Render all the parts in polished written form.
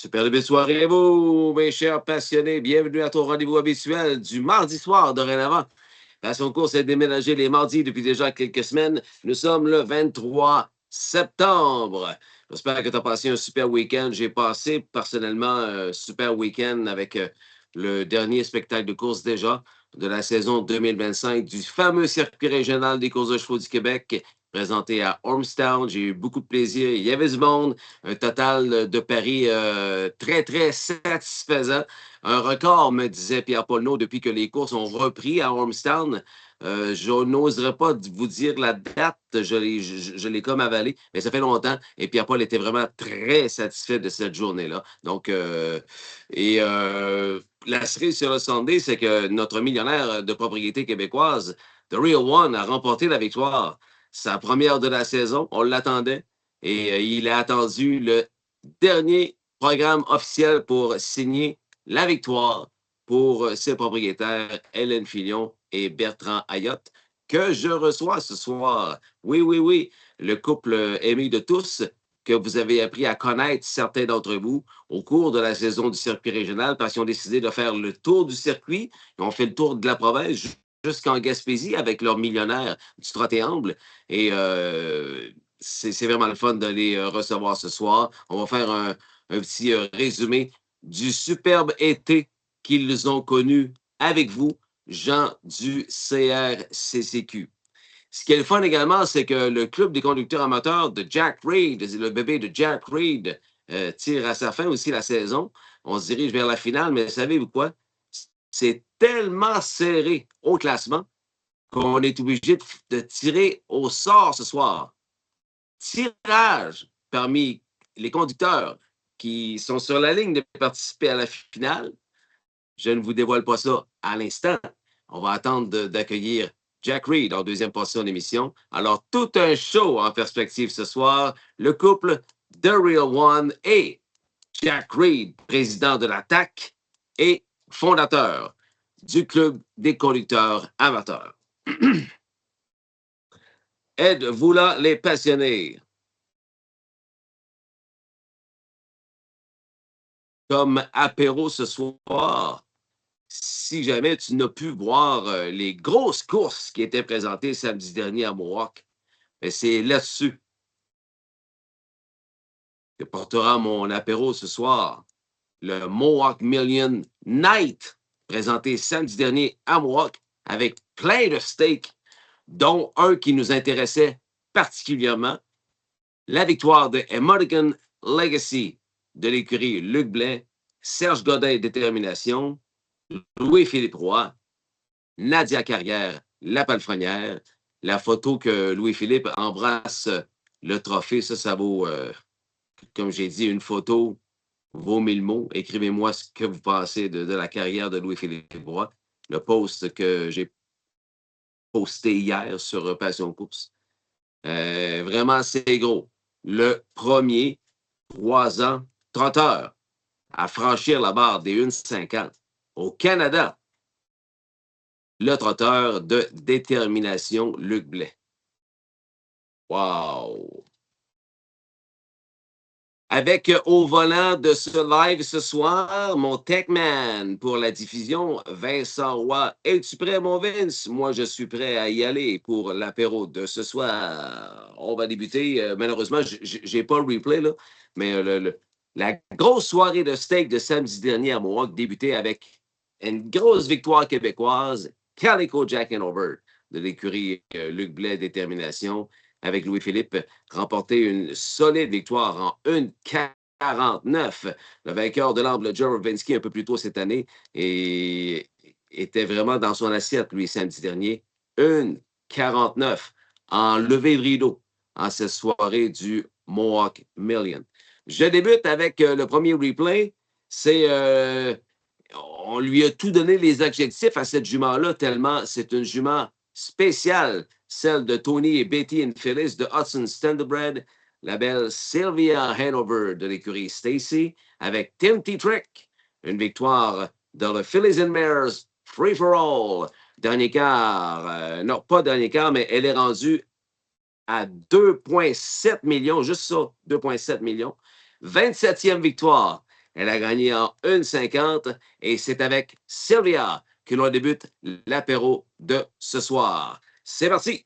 Super belle soirée à vous, mes chers passionnés. Bienvenue à ton rendez-vous habituel du mardi soir dorénavant. Passion de course est déménagé les mardis depuis déjà quelques semaines. Nous sommes le 23 septembre. J'espère que tu as passé un super week-end. J'ai passé personnellement un super week-end avec le dernier spectacle de course déjà de la saison 2025 du fameux circuit régional des courses de chevaux du Québec présenté à Ormstown. J'ai eu beaucoup de plaisir. Il y avait du monde. Un total de paris très, très satisfaisant. Un record, me disait Pierre Paulneau, depuis que les courses ont repris à Ormstown. Je n'oserais pas vous dire la date, je l'ai comme avalé, mais ça fait longtemps. Et Pierre-Paul était vraiment très satisfait de cette journée-là. Donc, la cerise sur le Sunday, c'est que notre millionnaire de propriété québécoise, The Real One, a remporté la victoire. Sa première de la saison, on l'attendait. Et il a attendu le dernier programme officiel pour signer la victoire pour ses propriétaires, Hélène Filion et Bertrand Ayotte, que je reçois ce soir. Oui, oui, oui, le couple aimé de tous, que vous avez appris à connaître certains d'entre vous au cours de la saison du circuit régional parce qu'ils ont décidé de faire le tour du circuit. Ils ont fait le tour de la province jusqu'en Gaspésie avec leur millionnaire du Trottéamble. Et c'est vraiment le fun de les recevoir ce soir. On va faire un petit résumé du superbe été qu'ils ont connu avec vous, gens du CRCCQ. Ce qui est le fun également, c'est que le club des conducteurs amateurs de Jack Reed, le bébé de Jack Reed, tire à sa fin aussi la saison. On se dirige vers la finale, mais savez-vous quoi? C'est tellement serré au classement qu'on est obligé de tirer au sort ce soir. Tirage parmi les conducteurs qui sont sur la ligne de participer à la finale. Je ne vous dévoile pas ça à l'instant. On va attendre d'accueillir Jack Reed en deuxième portion d'émission. Alors, tout un show en perspective ce soir. Le couple The Real One et Jack Reed, président de l'Attaque et fondateur du Club des conducteurs amateurs. Êtes-vous là, les passionnés? Comme apéro ce soir, si jamais tu n'as pu voir les grosses courses qui étaient présentées samedi dernier à Mohawk, c'est là-dessus que portera mon apéro ce soir. Le Mohawk Million Night, présenté samedi dernier à Mohawk, avec plein de steaks, dont un qui nous intéressait particulièrement, la victoire de Emoticon Legacy de l'écurie Luc Blais, Serge Godin Détermination, Louis-Philippe Roy, Nadia Carrière, la palefrenière. La photo que Louis-Philippe embrasse le trophée, ça vaut, comme j'ai dit, une photo vaut 1000 mots. Écrivez-moi ce que vous pensez de la carrière de Louis-Philippe Roy. Le post que j'ai posté hier sur Passion Course. Vraiment, c'est gros. Le premier 3 ans trotteur à franchir la barre des 1,50 au Canada. Le trotteur de Détermination, Luc Blais. Wow! Avec au volant de ce live ce soir, mon Techman pour la diffusion, Vincent Roy. Es-tu prêt, mon Vince? Moi, je suis prêt à y aller pour l'apéro de ce soir. On va débuter. Malheureusement, je n'ai pas le replay, là, mais la grosse soirée de steak de samedi dernier à Mohawk débutait avec une grosse victoire québécoise, Calico Jack and Over de l'écurie Luc Blais Détermination avec Louis-Philippe, remporté une solide victoire en 1,49. Le vainqueur de l'Amble, Joe Rovinsky, un peu plus tôt cette année, et était vraiment dans son assiette, lui, samedi dernier. 1,49 en levée de rideau en cette soirée du Mohawk Million. Je débute avec le premier replay. On lui a tout donné les adjectifs à cette jument-là, tellement c'est une jument spéciale, celle de Tony et Betty and Phyllis de Hudson Standardbred, la belle Sylvia Hanover de l'écurie Stacy, avec Timothy Trick, une victoire dans le Phillies and Mares Free for All. Dernier quart, non, pas dernier quart, mais elle est rendue à 2,7 millions, juste ça, 2,7 millions. 27e victoire Elle a gagné en 1,50 et c'est avec Sylvia que l'on débute l'apéro de ce soir. C'est parti!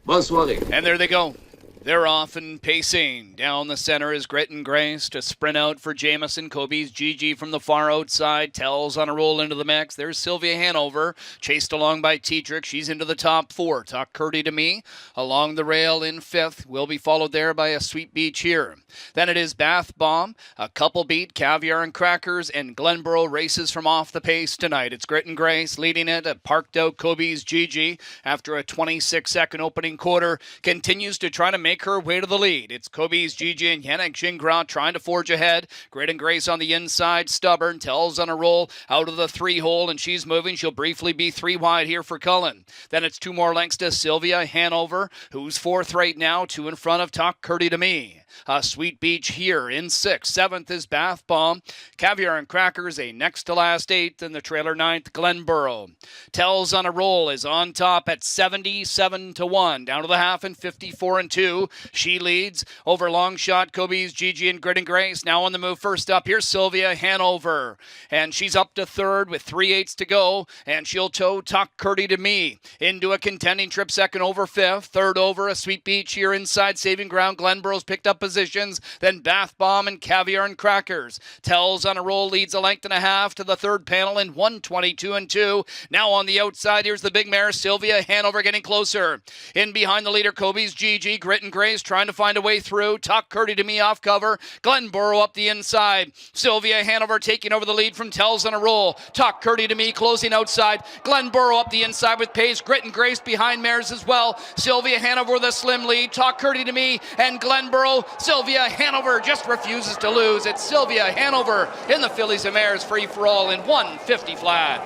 Bonne soirée! And there they go. They're off and pacing. Down the center is Gretton Grace to sprint out for Jamison. Kobe's Gigi from the far outside. Tells on a roll into the mix. There's Sylvia Hanover, chased along by Tetrick. She's into the top four. Talk Curdy to me. Along the rail in fifth. Will be followed there by a Sweet Beach here. Then it is Bath Bomb. A couple beat Caviar and Crackers. And Glenborough races from off the pace tonight. It's Gretton Grace leading it. Parked out Kobe's Gigi after a 26-second opening quarter. Continues to try to make her way to the lead. It's Kobe's Gigi and Yannick Gingras trying to forge ahead. Gretton Grace on the inside, stubborn. Tells on a roll out of the three-hole, and she's moving. She'll briefly be three wide here for Cullen. Then it's 2 more lengths to Sylvia Hanover, who's fourth right now, 2 in front of Talk Curdy to me. Sweet Beach here in 6th. 7th is Bath Bomb. Caviar and Crackers a next to last 8th, and the trailer 9th, Glenborough. Tells on a roll is on top at 77-1. Down to the half and 54-2. She leads over long shot Kobe's Gigi and Gretton Grace. Now on the move first up. Here's Sylvia Hanover. And she's up to third with 3/8 to go. And she'll tow Talk Curdy to me into a contending trip. Second over fifth. Third over a Sweet Beach here inside saving ground. Glenborough's picked up positions. Then Bath Bomb and Caviar and Crackers. Tells on a roll leads a length and a half to the third panel in 1:22-2. Now on the outside, here's the big mare Sylvia Hanover getting closer. In behind the leader Kobe's Gigi. Gretton Grace trying to find a way through. Talk Curdy to me off cover. Glenborough up the inside. Sylvia Hanover taking over the lead from Tells on a roll. Talk Curdy to me closing outside. Glenborough up the inside with pace. Gretton Grace behind mares as well. Sylvia Hanover with a slim lead. Talk Curdy to me and Glenborough. Sylvia Hanover just refuses to lose. It's Sylvia Hanover in the Fillies and Mares free for all in 150 flat.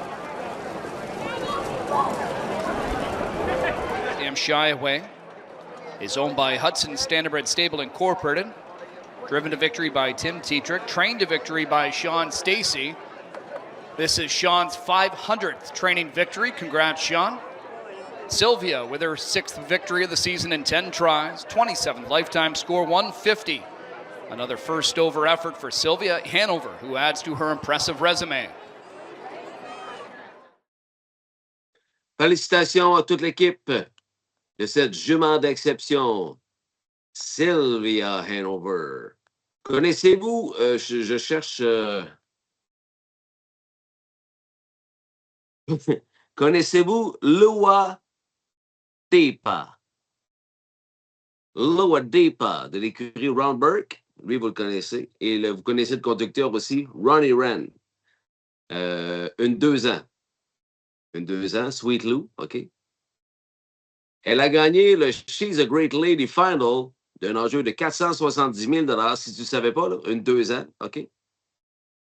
Damn Shy Away is owned by Hudson Standardbred Stable Incorporated. Driven to victory by Tim Tetrick. Trained to victory by Sean Stacy. This is Sean's 500th training victory. Congrats, Sean. Sylvia with her 6th victory of the season in 10 tries. 27th lifetime score, 150. Another first over effort for Sylvia Hanover, who adds to her impressive resume. Félicitations à toute l'équipe de cette jument d'exception, Sylvia Hanover. Connaissez-vous, je cherche... Connaissez-vous Lua Depa? Lua Depa de l'écurie Ron Burke, lui vous le connaissez, et vous connaissez le conducteur aussi, Ronnie Wren. Une 2 ans. Une 2 ans, Sweet Lou, OK? Elle a gagné le She's a Great Lady Final d'un enjeu de 470 000 si tu ne savais pas, là, une 2 ans, OK?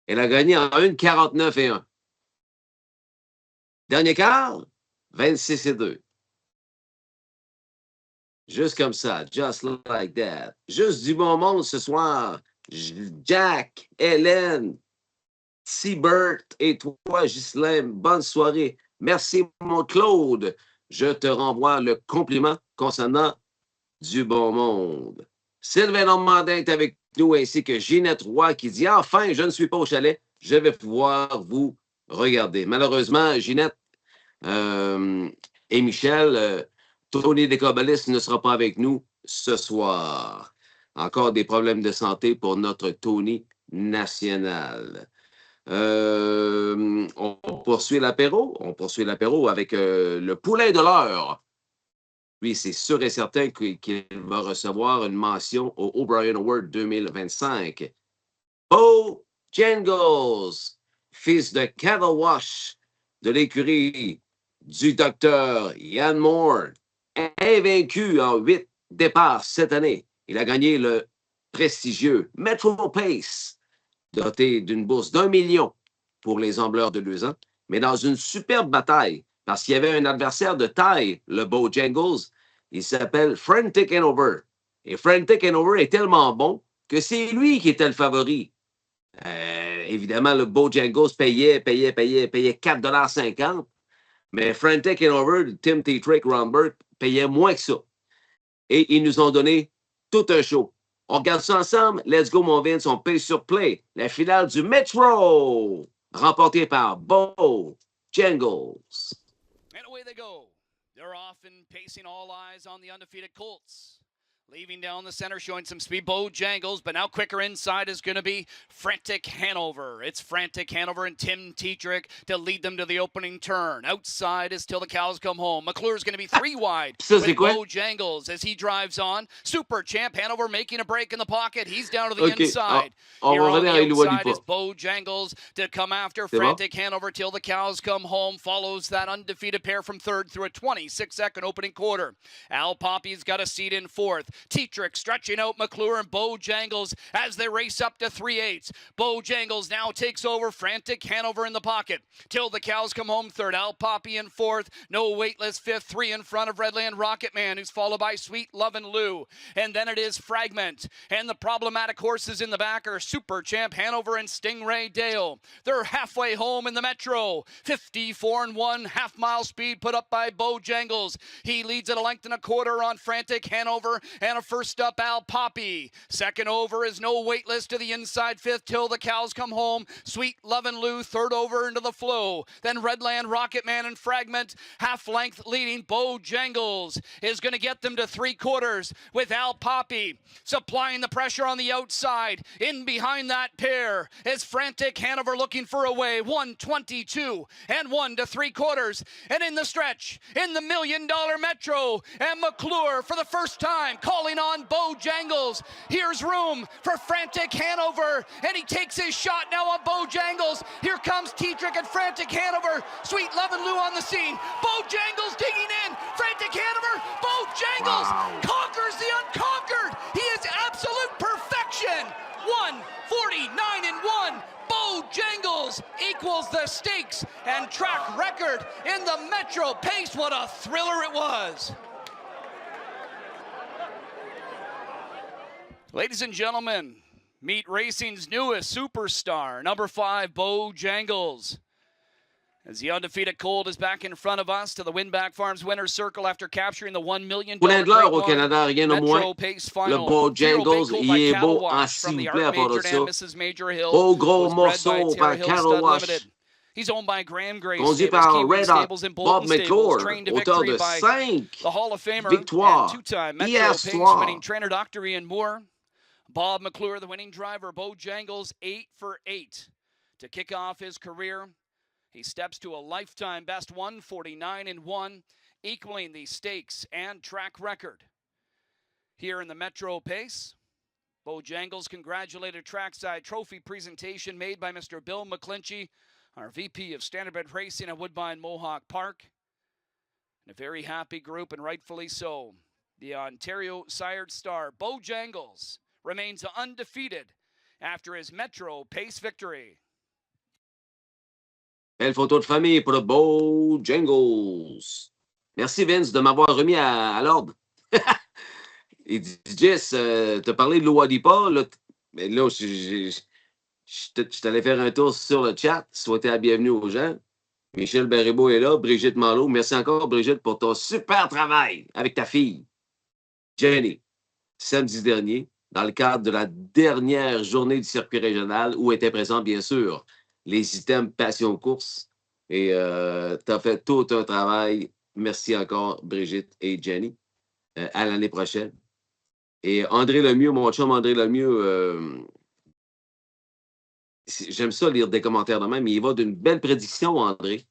Elle a gagné en 1,49-1. Dernier quart, 26-2. Juste comme ça, just like that. Juste du bon monde ce soir. Jack, Hélène, Seabert et toi, Ghislain, bonne soirée. Merci, mon Claude. Je te renvoie le compliment concernant du bon monde. Sylvain Normandin est avec nous, ainsi que Ginette Roy qui dit « Enfin, je ne suis pas au chalet, je vais pouvoir vous regarder. » Malheureusement, Ginette et Michel, Tony Descobalis ne sera pas avec nous ce soir. Encore des problèmes de santé pour notre Tony national. On poursuit l'apéro. On poursuit l'apéro avec le poulain de l'heure. Lui, c'est sûr et certain qu'il va recevoir une mention au O'Brien Award 2025. Beau Jangles, fils de Cattle Wash de l'écurie du docteur Ian Moore, invaincu en 8 départs cette année. Il a gagné le prestigieux Metro Pace, doté d'une bourse d'1 million pour les Ambleurs de 2 ans, mais dans une superbe bataille, parce qu'il y avait un adversaire de taille, le Beau Jangles, il s'appelle Frantic Hanover. Et Frantic Hanover est tellement bon que c'est lui qui était le favori. Évidemment, le Beau Jangles payait 4,50 $, mais Frantic Hanover, Tim Tetrick, Ron Burke payaient moins que ça. Et ils nous ont donné tout un show. On regarde ça ensemble? Let's go, mon Vince. On paye sur play. La finale du Metro, remportée par Bo Jangles. And away they go. They're off and pacing, all eyes on the undefeated Colts. Leaving down the center, showing some speed, Bo Jangles, but now quicker inside is going to be Frantic Hanover. It's Frantic Hanover and Tim Tetrick to lead them to the opening turn. Outside is Till the Cows Come Home. McClure's going to be 3 wide with Bo Jangles as he drives on. Super Champ Hanover making a break in the pocket. He's down to the inside. Here on the outside is Bo Jangles to come after Frantic Hanover. Till the Cows Come Home follows that undefeated pair from third through a 26-second opening quarter. Al Poppy's got a seat in fourth. Tetrick stretching out McClure and Bo Jangles as they race up to 3/8. Bo Jangles now takes over. Frantic Hanover in the pocket. Till the Cows Come Home third. Al Poppy in fourth. No Weightless fifth. 3 in front of Redland Rocket Man, who's followed by Sweet Lovin' Lou. And then it is Fragment. And the problematic horses in the back are Super Champ Hanover and Stingray Dale. They're halfway home in the Metro. 54-1 half-mile speed put up by Bo Jangles. He leads at a length and a quarter on Frantic Hanover. And a first up, Al Poppy. Second over is No Weightless to the inside fifth Till the Cows Come Home. Sweet Lovin' Lou third over into the flow. Then Redland Rocket Man and Fragment half length leading. Bo Jangles is going to get them to 3/4 with Al Poppy supplying the pressure on the outside. In behind that pair is Frantic Hanover looking for a way. 1:22 and 1 to 3/4. And in the stretch, in the $1 Million Metro, and McClure for the first time calling on Bo Jangles. Here's room for Frantic Hanover, and he takes his shot now on Bo Jangles. Here comes Tetrick and Frantic Hanover. Sweet Lovin' Lou on the scene. Bo Jangles digging in. Frantic Hanover. Bo Jangles conquers the unconquered. He is absolute perfection. 1:49-1. Bo Jangles equals the stakes and track record in the Metro Pace. What a thriller it was. Ladies and gentlemen, meet racing's newest superstar, number 5, Bo Jangles. As the undefeated Colt is back in front of us to the Winback Farms winner's circle after capturing the $1 million au Canada, rien de moins. Le Bo Jangles, il est beau en s'il vous plaît à part de ça. Beau gros morceau par Carol Wash. He's owned by Graham Grace. Conduit par Red Hot Bob McClure, auteur de 5 victoires hier soir. Winning trainer Dr. Ian Moore. Bob McClure, the winning driver. Bo Jangles, 8 for 8 to kick off his career. He steps to a lifetime best 1:49-1, equaling the stakes and track record. Here in the Metro Pace, Bo Jangles congratulated trackside trophy presentation made by Mr. Bill McClinchy, our VP of Standardbred Racing at Woodbine Mohawk Park. And a very happy group, and rightfully so. The Ontario sired star, Bo Jangles, remains undefeated after his Metro Pace victory. Belle photo de famille pour le Bo Jangles. Merci Vince de m'avoir remis à l'ordre. Il dit, Jess, t'as parlé de l'Ouadipa, là, mais là, je t'allais faire un tour sur le chat, souhaiter la bienvenue aux gens. Michel Baribeau est là, Brigitte Malo. Merci encore, Brigitte, pour ton super travail avec ta fille, Jenny, samedi dernier, dans le cadre de la dernière journée du circuit régional où étaient présents, bien sûr, les items Passion Course. Et tu as fait tout un travail. Merci encore, Brigitte et Jenny. À l'année prochaine. Et André Lemieux, mon chum André Lemieux, j'aime ça lire des commentaires de même, mais il va d'une belle prédiction, André.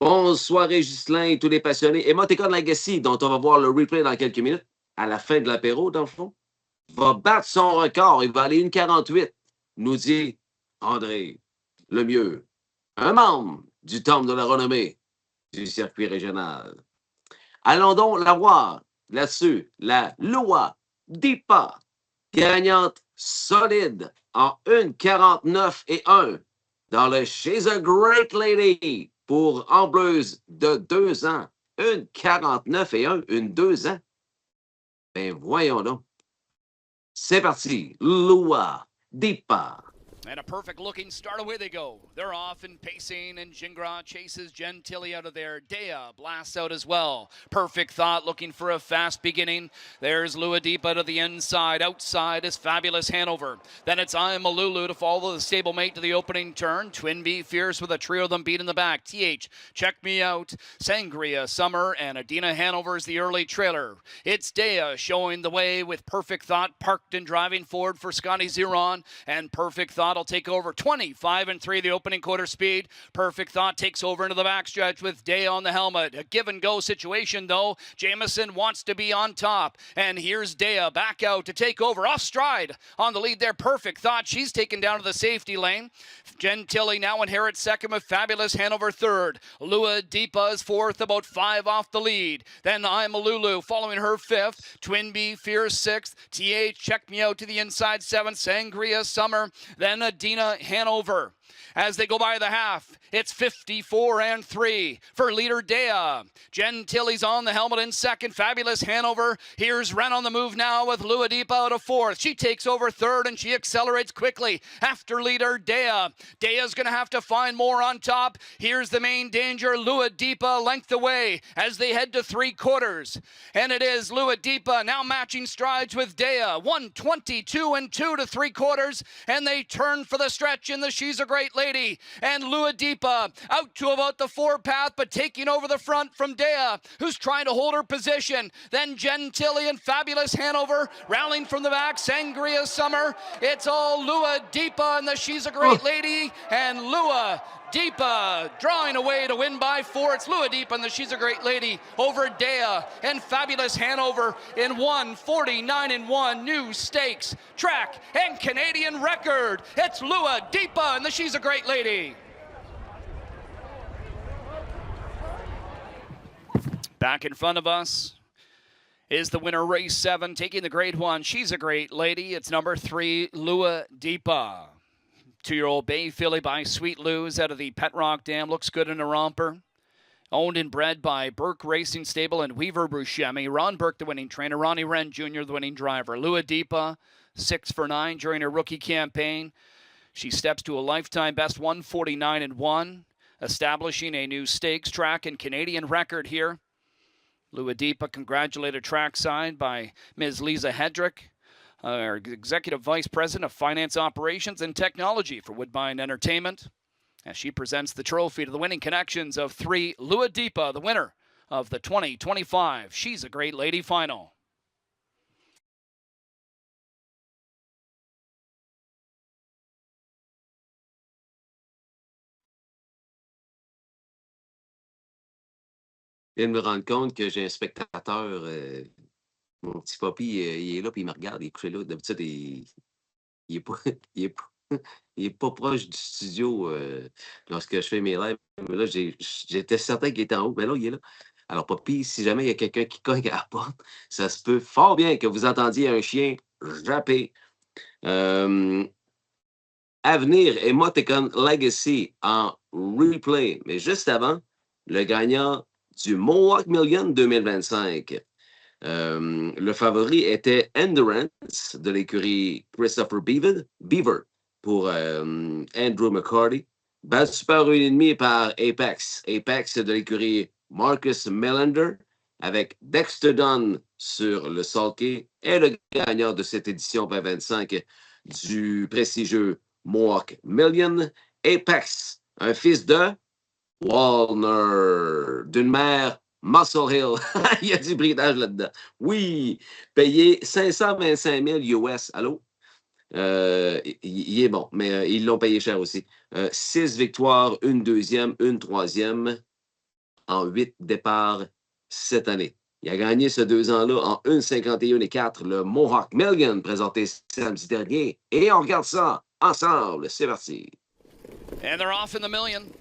Bonsoir, Ghislain et tous les passionnés. Emoticon Legacy, dont on va voir le replay dans quelques minutes, à la fin de l'apéro, dans le fond, va battre son record. Il va aller 1:48, nous dit André Lemieux, un membre du temple de la renommée du circuit régional. Allons donc la voir là-dessus. La Loi Dipa, gagnante solide en 1:49-1 dans le She's a Great Lady pour Ambleuse de 2 ans. 1:49-1, une 2 ans. Ben voyons donc. C'est parti. Loi Dipa. And a perfect looking start. Away they go. They're off and pacing, and Gingras chases Gentili out of there. Dea blasts out as well. Perfect Thought looking for a fast beginning. There's Luadipa to the inside. Outside is Fabulous Hanover. Then it's I Am Malulu to follow the stablemate to the opening turn. Twinbee Fierce with a trio of them beat in the back. TH, Check Me Out, Sangria Summer, and Adina Hanover is the early trailer. It's Dea showing the way with Perfect Thought parked and driving forward for Scotty Zeron, and Perfect Thought will take over 25-3 the opening quarter speed. Perfect Thought takes over into the backstretch with Day on the helmet. A give and go situation though. Jamieson wants to be on top, and here's Dea back out to take over off stride on the lead there. Perfect Thought, she's taken down to the safety lane. Gentili now inherits second with Fabulous Hanover third. Luadipa is fourth, about 5 off the lead. Then I'm Malulu following her fifth. Twinbee Fierce sixth. TH Check Me Out to the inside seventh. Sangria Summer. Then Adina Hanover. As they go by the half, it's 54-3 for leader Dea. Gentili's on the helmet in second. Fabulous Hanover. Here's Ren on the move now with Luadipa out of fourth. She takes over third and she accelerates quickly after leader Dea. Dea's going to have to find more on top. Here's the main danger. Luadipa length away as they head to 3/4. And it is Luadipa now matching strides with Dea. 1:22 and 2 to 3/4. And they turn for the stretch in the She's a Great Lady. And Luadipa out to about the 4 path, but taking over the front from Dea, who's trying to hold her position. Then Gentili and Fabulous Hanover rallying from the back. Sangria Summer. It's all Luadipa and the She's a Great Lady. And Luadipa drawing away to win by 4. It's Luadipa and the She's a Great Lady over Dea and Fabulous Hanover in 1:49-1 new stakes, track, and Canadian record. It's Luadipa and the She's a Great Lady. Back in front of us is the winner, race 7, taking the grade 1. She's a Great Lady. It's number 3, Luadipa. 2-year-old bay filly by Sweet Lou's out of the Pet Rock Dam. Looks good in a romper. Owned and bred by Burke Racing Stable and Weaver Buscemi. Ron Burke, the winning trainer. Ronnie Wren Jr., the winning driver. Luadipa, 6 for 9 during her rookie campaign. She steps to a lifetime best 1:49-1, establishing a new stakes, track, and Canadian record here. Luadipa congratulated trackside by Ms. Lisa Hedrick, our Executive Vice President of Finance Operations and Technology for Woodbine Entertainment, as she presents the trophy to the winning connections of 3, Luadipa, the winner of the 2025 She's a Great Lady final. Je viens de me rendre compte que j'ai un spectateur, mon petit papy, il est là, puis il me regarde, il est couché là. D'habitude, il est pas, il est pas, il est pas proche du studio lorsque je fais mes lives. Mais là, j'étais certain qu'il était en haut, mais là, il est là. Alors, papy, si jamais il y a quelqu'un qui cogne à la porte, ça se peut fort bien que vous entendiez un chien japper. Avenir Emoticon Legacy en replay. Mais juste avant, le gagnant du Mohawk Million 2025. Le favori était Endurance de l'écurie Christopher Beaver pour Andrew McCarty. Base super 1,5 par Apex. Apex de l'écurie Marcus Melander avec Dexter Dunn sur le sulky et le gagnant de cette édition 2025 du prestigieux Mohawk Million. Apex, un fils de Walner, d'une mère Muscle Hill. Il y a du bridage là-dedans. Oui, payé 525 000 US. Allô? Il est bon, mais ils l'ont payé cher aussi. 6 victoires, 1 deuxième, 1 troisième en 8 départs cette année. Il a gagné ce 2 ans-là en 1,51 le Mohawk Million, présenté samedi dernier. Et on regarde ça ensemble. C'est parti. And they're off in the million.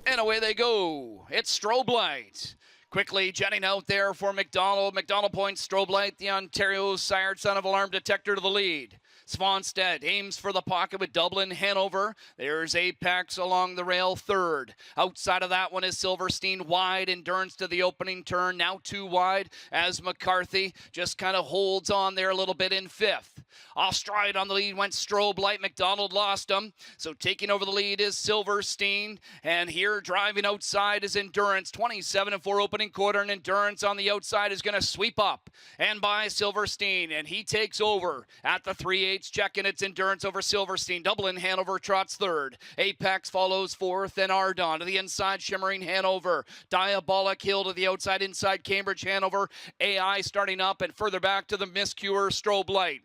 And away they go. It's Strobe Light. Quickly jetting out there for McDonald. McDonald points Strobe Light, the Ontario sired son of Alarm Detector, to the lead. Svanstedt aims for the pocket with Dublin Hanover. There's Apex along the rail third. Outside of that one is Silverstein wide. Endurance to the opening turn. Now 2 wide as McCarthy just kind of holds on there a little bit in fifth. Off stride on the lead went Strobe Light. McDonald lost him. So taking over the lead is Silverstein. And here driving outside is Endurance. 27-4 opening quarter. And Endurance on the outside is going to sweep up and by Silverstein. And he takes over at the 3/8 check, and it's Endurance over Silverstein. Dublin Hanover trots third. Apex follows fourth, and Ardon to the inside, Shimmering Hanover. Diabolic Hill to the outside, inside Cambridge Hanover. AI starting up and further back to the Miscure Strobe Light.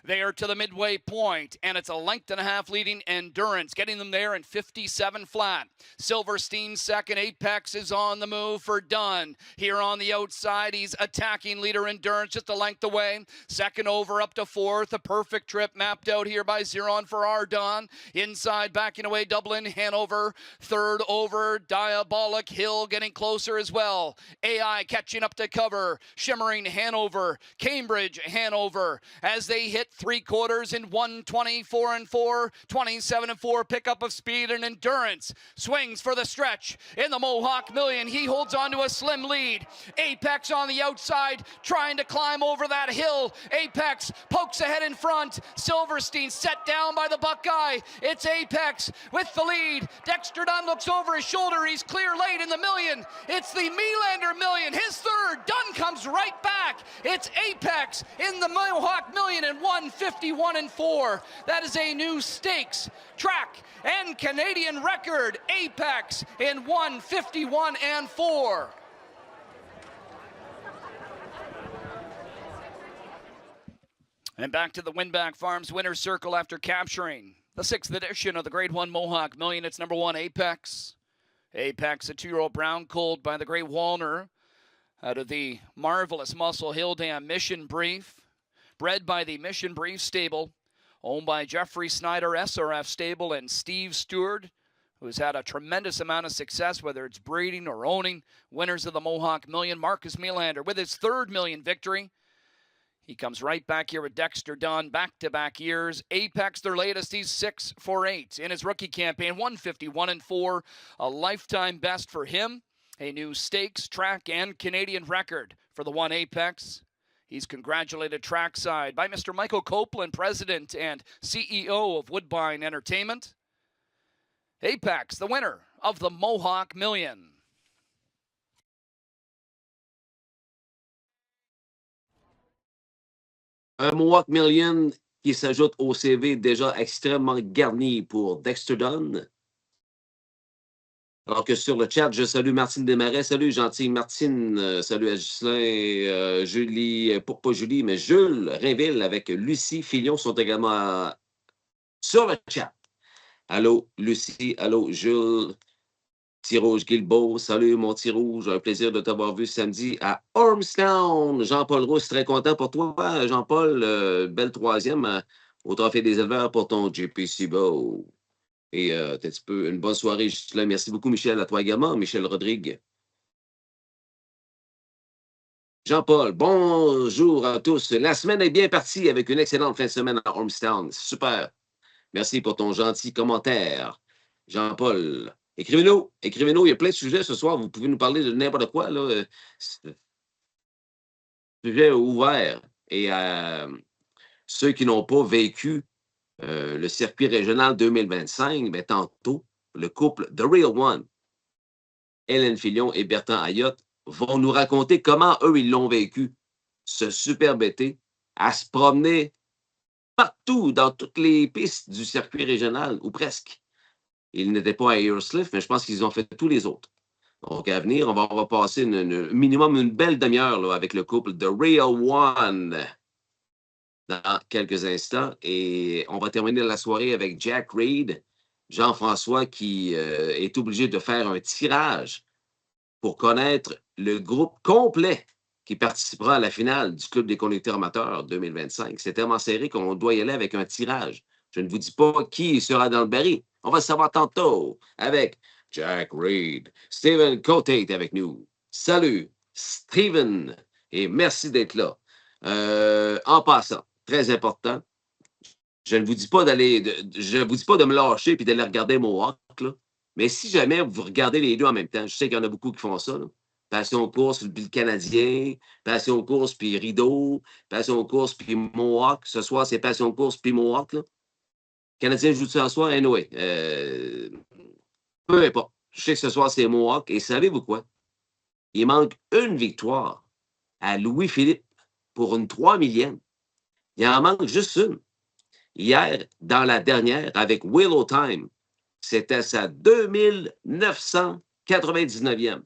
They are to the midway point, and it's a length and a half leading Endurance, getting them there in 57 flat. Silverstein second. Apex is on the move for Dunn. Here on the outside, he's attacking leader Endurance just a length away. Second over up to fourth. A perfect trip mapped out here by Zeron for Ardon. Inside, backing away, Dublin Hanover. Third over, Diabolic Hill getting closer as well. AI catching up to cover. Shimmering Hanover. Cambridge Hanover as they hit 3/4 in 1:24-4, 27-4 pickup of speed, and Endurance swings for the stretch in the Mohawk Million. He holds on to a slim lead. Apex on the outside trying to climb over that hill. Apex pokes ahead in front. Silverstein set down by the Buckeye. It's Apex with the lead. Dexter Dunn looks over his shoulder. He's clear late in the Million. It's the Melander Million, his third. Dunn comes right back. It's Apex in the Mohawk Million in 1:51-4. That is a new stakes, track, and Canadian record. Apex in 1:51-4. And back to the Winback Farms winner's circle after capturing the 6th edition of the Grade 1 Mohawk Million. It's number 1, Apex. Apex, a 2-year-old brown colt by the Great Walner out of the marvelous Muscle Hill Dam Mission Brief. Bred by the Mission Brief stable, owned by Jeffrey Snyder SRF stable and Steve Stewart, who's had a tremendous amount of success, whether it's breeding or owning. Winners of the Mohawk Million, Marcus Melander with his 3rd Million victory. He comes right back here with Dexter Dunn, back-to-back years. Apex, their latest, he's 6-4-8 in his rookie campaign, 1:51-4, a lifetime best for him. A new stakes, track, and Canadian record for the 1 Apex. He's congratulated trackside by Mr. Michael Copeland, President and CEO of Woodbine Entertainment. Apex, the winner of the Mohawk Million. Un Mohawk Million qui s'ajoute au CV déjà extrêmement garni pour Dexter Dunn. Alors que sur le chat, je salue Martine Desmarais. Salut, gentille Martine. Salut à Ghislain, Julie, pas Julie, mais Jules Rainville avec Lucie Fillon sont également sur le chat. Allô, Lucie. Allô, Jules. Rouge Guilbeault. Salut, mon Rouge. Un plaisir de t'avoir vu samedi à Ormstown. Jean-Paul Rousse, très content pour toi, Jean-Paul. Belle 3e au Trophée des éleveurs pour ton JPC Bow. Et un petit peu une bonne soirée, Ghislain. Merci beaucoup, Michel. À toi également, Michel Rodrigue. Jean-Paul, bonjour à tous. La semaine est bien partie avec une excellente fin de semaine à Ormstown. Super. Merci pour ton gentil commentaire. Jean-Paul, écrivez-nous. Écrivez-nous. Il y a plein de sujets ce soir. Vous pouvez nous parler de n'importe quoi, là. Sujet ouvert. Et ceux qui n'ont pas vécu le circuit régional 2025, mais tantôt, le couple The Real One, Hélène Fillon et Bertrand Ayotte, vont nous raconter comment eux, ils l'ont vécu, ce superbe été, à se promener partout, dans toutes les pistes du circuit régional, ou presque. Ils n'étaient pas à Earscliffe, mais je pense qu'ils ont fait tous les autres. Donc, à venir, on va passer minimum une belle demi-heure là, avec le couple The Real One dans quelques instants. Et on va terminer la soirée avec Jack Reed, Jean-François, qui est obligé de faire un tirage pour connaître le groupe complet qui participera à la finale du Club des conducteurs amateurs 2025. C'est tellement serré qu'on doit y aller avec un tirage. Je ne vous dis pas qui sera dans le baril. On va le savoir tantôt avec Jack Reed. Steven Cote est avec nous. Salut, Steven, et merci d'être là. En passant, très important, Je ne vous dis pas je vous dis pas de me lâcher et d'aller regarder Mohawk, là. Mais si jamais vous regardez les deux en même temps, je sais qu'il y en a beaucoup qui font ça, là. Passion course, puis le Canadien, Passion course, puis Rideau, Passion course, puis Mohawk. Ce soir, c'est Passion course, puis Mohawk, là. Le Canadien joue ce soir, anyway. Peu importe. Je sais que ce soir, c'est Mohawk. Et savez-vous quoi? Il manque une victoire à Louis-Philippe pour une 3 millième. Il en manque juste une. Hier, dans la dernière, avec Willow Time, c'était sa 2999e.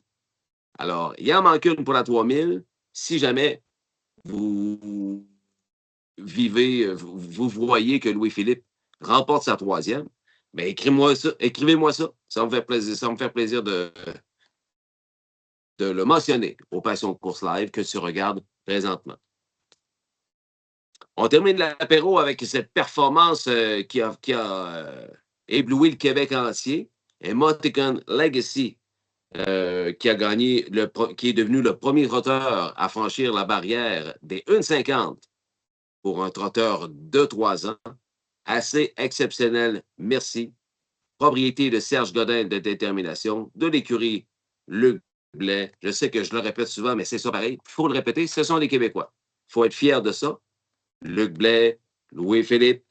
Alors, il en manque une pour la 3000. Si jamais vous vivez, vous voyez que Louis-Philippe remporte sa 3e, bien, écrivez-moi ça. Ça me fait plaisir, ça me fait plaisir de le mentionner aux Passions Course Live que tu regardes présentement. On termine l'apéro avec cette performance qui a ébloui le Québec entier. Emoticon Legacy, qui a gagné, qui est devenu le premier trotteur à franchir la barrière des 1,50 pour un trotteur de 3 ans. Assez exceptionnel, merci. Propriété de Serge Godin de Détermination, de l'écurie Luc Blais. Je sais que je le répète souvent, mais c'est ça pareil. Il faut le répéter, ce sont les Québécois. Il faut être fier de ça. Luc Blais, Louis-Philippe,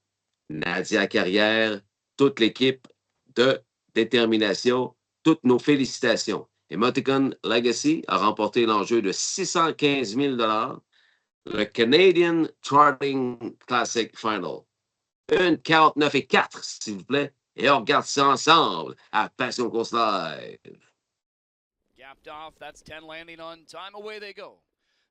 Nadia Carrière, toute l'équipe de Détermination, toutes nos félicitations. Emoticon Legacy a remporté l'enjeu de 615 000 $, le Canadian Trotting Classic Final. 1,49,4, s'il vous plaît. Et on regarde ça ensemble à Passion Course Live. Gapped off. That's 10 landing on time. Away they go.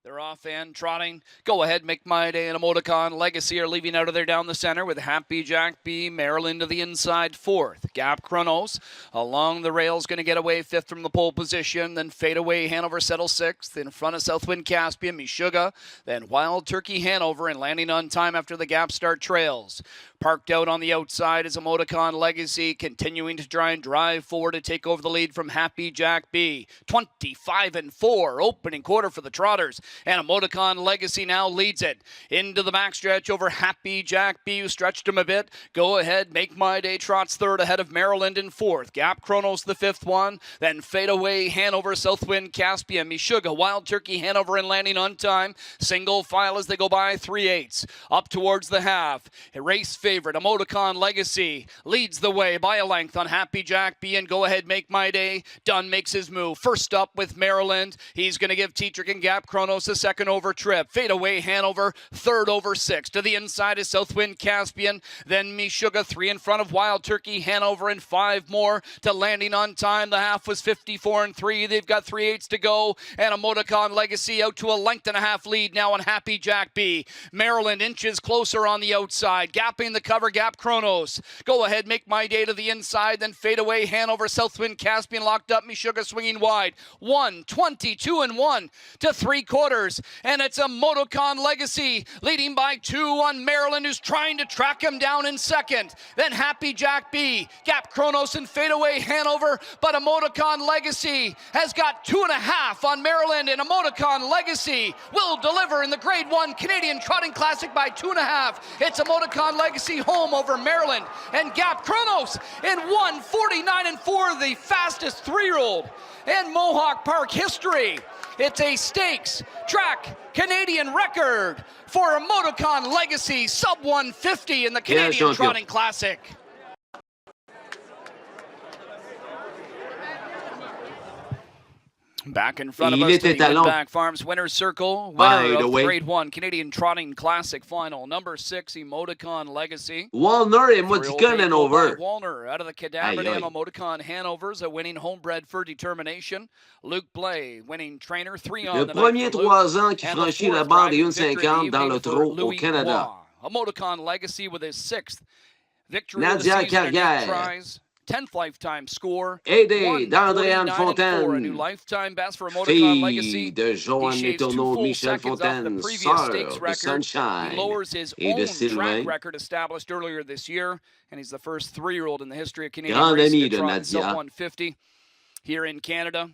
They're off and trotting. Go ahead, Make My Day and Emoticon Legacy are leaving out of there down the center with Happy Jack B. Maryland to the inside fourth. Gap Chronos along the rails, going to get away fifth from the pole position. Then Fade Away Hanover settles sixth. In front of Southwind Caspian, Meshuggah. Then Wild Turkey Hanover and landing on time after the gap start trails. Parked out on the outside is Emoticon Legacy, continuing to try and drive forward to take over the lead from Happy Jack B. 25-4, opening quarter for the Trotters. And Emoticon Legacy now leads it into the backstretch over Happy Jack B, who stretched him a bit. Go ahead, Make My Day trots third ahead of Maryland in fourth. Gap Chronos the fifth one. Then Fade Away Hanover, Southwind Caspian, Meshuggah, Wild Turkey Hanover and landing on time. Single file as they go by 3/8. Up towards the half. A race favorite, Emoticon Legacy leads the way by a length on Happy Jack B. And Go Ahead, Make My Day. Dunn makes his move. First up with Maryland. He's going to give Tetrick and Gap Chronos a second over trip. Fade Away Hanover, third over six. To the inside is Southwind Caspian. Then Meshuggah, three in front of Wild Turkey Hanover and five more to landing on time. The half was 54-3. They've got 3/8 to go. And Emoticon Legacy out to a length and a half lead now on Happy Jack B. Maryland inches closer on the outside. Gapping the cover, Gap Chronos. Go Ahead, Make My Day to the inside. Then Fade Away Hanover, Southwind Caspian locked up. Meshuggah swinging wide. 1:22-1 to 3/4. And it's Emoticon Legacy leading by 2 on Maryland, who's trying to track him down in second. Then Happy Jack B, Gap Chronos and Fade Away Hanover, but Emoticon Legacy has got 2.5 on Maryland, and Emoticon Legacy will deliver in the Grade 1 Canadian Trotting Classic by 2.5. It's Emoticon Legacy home over Maryland, and Gap Chronos in 1:49-4, the fastest 3-year-old in Mohawk Park history. It's a stakes track Canadian record for Emoticon Legacy, sub 150 in the Canadian Trotting Classic. Back in front of us to the Winback Farms Winner's Circle, winner of the Grade 1 Canadian Trotting Classic Final, number 6, Emoticon Legacy. Walner, Emoticon Hanover. Walner out of the Cadaver Dam Emoticon Hanover's a winning homebred for determination. Luc Blais, winning trainer, 3 on the night. Le premier 3 ans qui franchit la barre des 1,50 dans le trot au Canada. Emoticon Legacy with his 6th victory. Nadia Carrière. 10th lifetime score. Aidé d'Andréane Fontaine. A new lifetime best for Emoticon Legacy. De Joanne Letourneau, Michel Fontaine, sœur de Sunshine. He lowers his own track record established earlier this year, and he's the first 3-year-old in the history of Canadian racing to trot sub 150 here in Canada.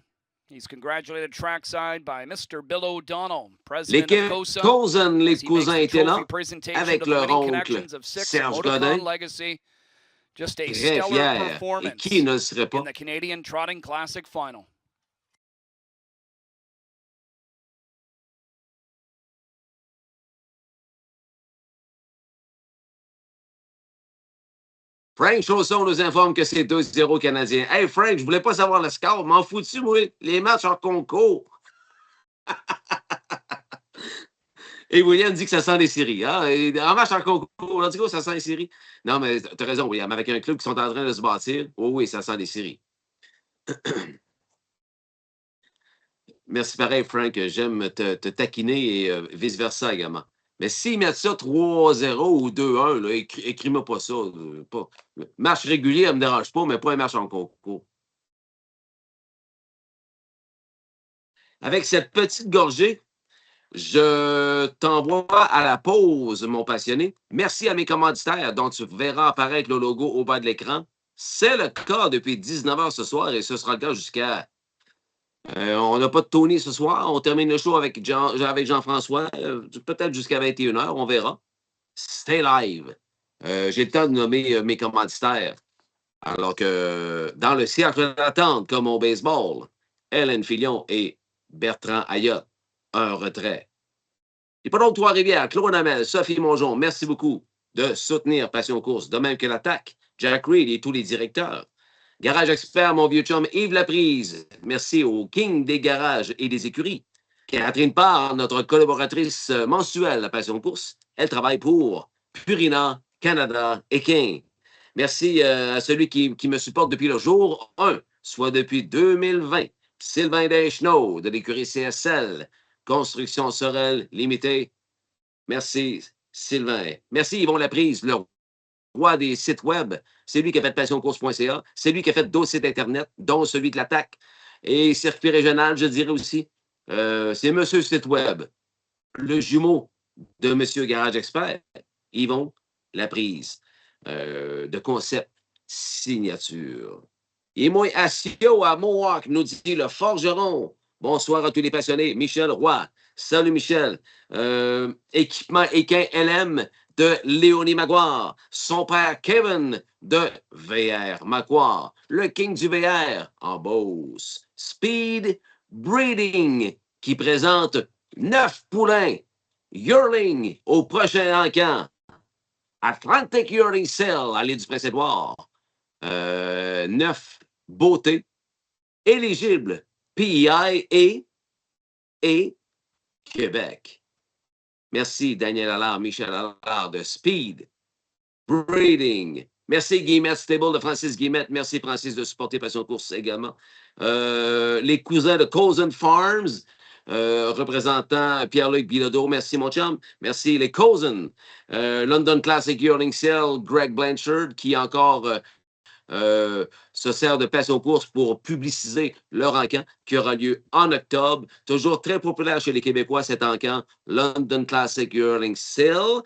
He's congratulated trackside by Mr. Bill O'Donnell, president L'équipe of COSA. Cousin, les as he makes cousins the étaient trophy là presentation avec to the leur winning oncle connections of 6 Serge Motocron Godin. Legacy. Just a Très stellar fier. Et performance qui ne le serait in pas? the Canadian Trotting Classic final. Frank Chausson nous informe que c'est 2-0 Canadien. Hey Frank, je voulais pas savoir le score. M'en fous-tu, moi? Les matchs en concours. Et William dit que ça sent des séries. Hein? En match en concours, on dit que ça sent des séries. Non, mais tu as raison, William. Avec un club qui sont en train de se bâtir, oh oui, ça sent des séries. Merci pareil, Frank. J'aime te taquiner et vice-versa également. Mais s'ils mettent ça 3-0 ou 2-1, écris-moi pas ça. Pas. Match régulier, ça ne me dérange pas, mais pas un match en concours. Avec cette petite gorgée, je t'envoie à la pause, mon passionné. Merci à mes commanditaires dont tu verras apparaître le logo au bas de l'écran. C'est le cas depuis 19h ce soir et ce sera le cas jusqu'à... on n'a pas de Tony ce soir. On termine le show avec Jean-François, peut-être jusqu'à 21h, on verra. Stay live. J'ai le temps de nommer mes commanditaires. Alors que dans le cercle d'attente, comme au baseball, Hélène Filion et Bertrand Ayotte, un retrait. Et pas d'autres Trois-Rivières, Claude Hamel, Sophie Mongeon, merci beaucoup de soutenir Passion Course, de même que l'attaque, Jack Reed et tous les directeurs. Garage Expert, mon vieux chum Yves Laprise, merci au King des garages et des écuries. Catherine Parr, notre collaboratrice mensuelle à Passion Course, elle travaille pour Purina, Canada et King. Merci à celui qui me supporte depuis le jour 1, soit depuis 2020. Sylvain Deschenaux de l'écurie CSL, Construction Sorel Limité. Merci, Sylvain. Merci, Yvon Laprise, le roi des sites web. C'est lui qui a fait passioncourse.ca. C'est lui qui a fait d'autres sites Internet, dont celui de l'attaque. Et circuit régional, je dirais aussi. C'est Monsieur Site Web, le jumeau de Monsieur Garage Expert, Yvon Laprise, de concept signature. Et moi, Assio à Mohawk, nous dit le forgeron. Bonsoir à tous les passionnés. Michel Roy. Salut Michel. Équipement Équin LM de Léonie Maguire. Son père Kevin de VR Maguire. Le king du VR en Beauce. Speed Breeding qui présente 9 poulains yearling au prochain encan. Atlantic Yearling Sale à l'île du Prince-Édouard. 9 beautés éligibles PEI et Québec. Merci Daniel Allard, Michel Allard de Speed Breeding. Merci Guillemette Stable de Francis Guillemette. Merci Francis de supporter Passion Course également. Les cousins de Cousin Farms, représentant Pierre-Luc Bilodeau. Merci mon chum. Merci les Cousin. London Classic Yearling Sale, Greg Blanchard qui encore... se sert de Passion Course pour publiciser leur encan qui aura lieu en octobre. Toujours très populaire chez les Québécois, cet encan London Classic Yearling Sale.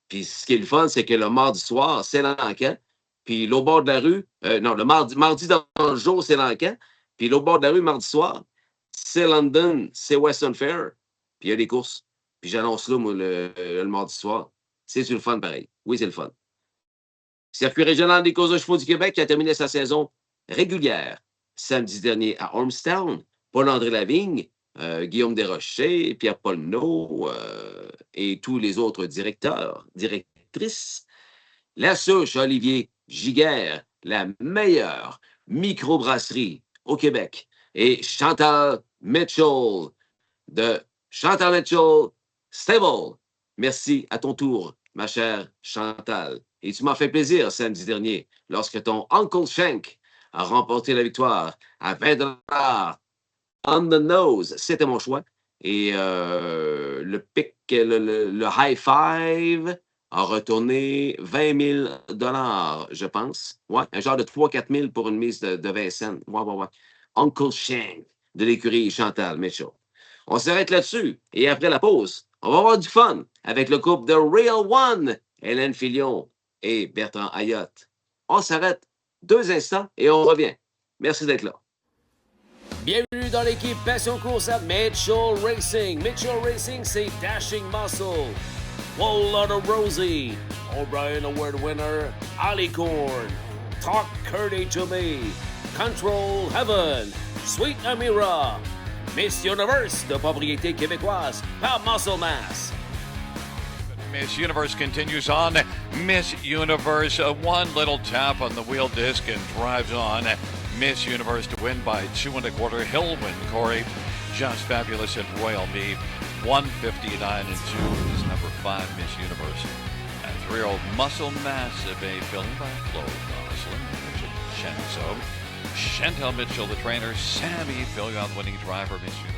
Puis ce qui est le fun, c'est que le mardi soir, c'est l'encan. Puis l'au bord de la rue, non, le mardi dans le jour, c'est l'encan. Puis l'au bord de la rue, mardi soir, c'est London, c'est Western Fair. Puis il y a des courses. Puis j'annonce là, moi, le mardi soir. C'est le fun pareil. Oui, c'est le fun. Circuit régional des courses de chevaux du Québec qui a terminé sa saison régulière samedi dernier à Ormstown. Paul-André Lavigne, Guillaume Desrochers, Pierre-Paul No et tous les autres directeurs, directrices. La souche Olivier Giguère, la meilleure microbrasserie au Québec. Et Chantal Mitchell de Chantal Mitchell Stable. Merci à ton tour, ma chère Chantal. Et tu m'as fait plaisir samedi dernier lorsque ton Uncle Shank a remporté la victoire à 20 $ on the nose. C'était mon choix. Et le pic, le high five a retourné 20 000 $, je pense. Ouais, un genre de 3-4 000 pour une mise de 20 cents. Ouais. Uncle Shank de l'écurie Chantal Mitchell. On s'arrête là-dessus. Et après la pause, on va avoir du fun avec le couple de Real One, Hélène Filion et Bertrand Ayotte. On s'arrête 2 instants et on revient. Merci d'être là. Bienvenue dans l'équipe Passion Course à Mitchell Racing. Mitchell Racing, c'est Dashing Muscle, Full Lotta Rosie, O'Brien Award winner, Alicorn, Talk Curdy to Me, Control Heaven, Sweet Amira, Miss Universe de propriété québécoise par Muscle Mass. Miss Universe continues on. Miss Universe, one little tap on the wheel disc and drives on. Miss Universe to win by 2 1/4. He'll win, Corey. Just Fabulous at Royal Mead. 159-2 is number 5 Miss Universe. And 3-year-old Muscle Mass of a filling by Flo Gosselin, Richard Chenzo. Chantal Mitchell, the trainer. Sammy Fillion, winning driver, Miss Universe.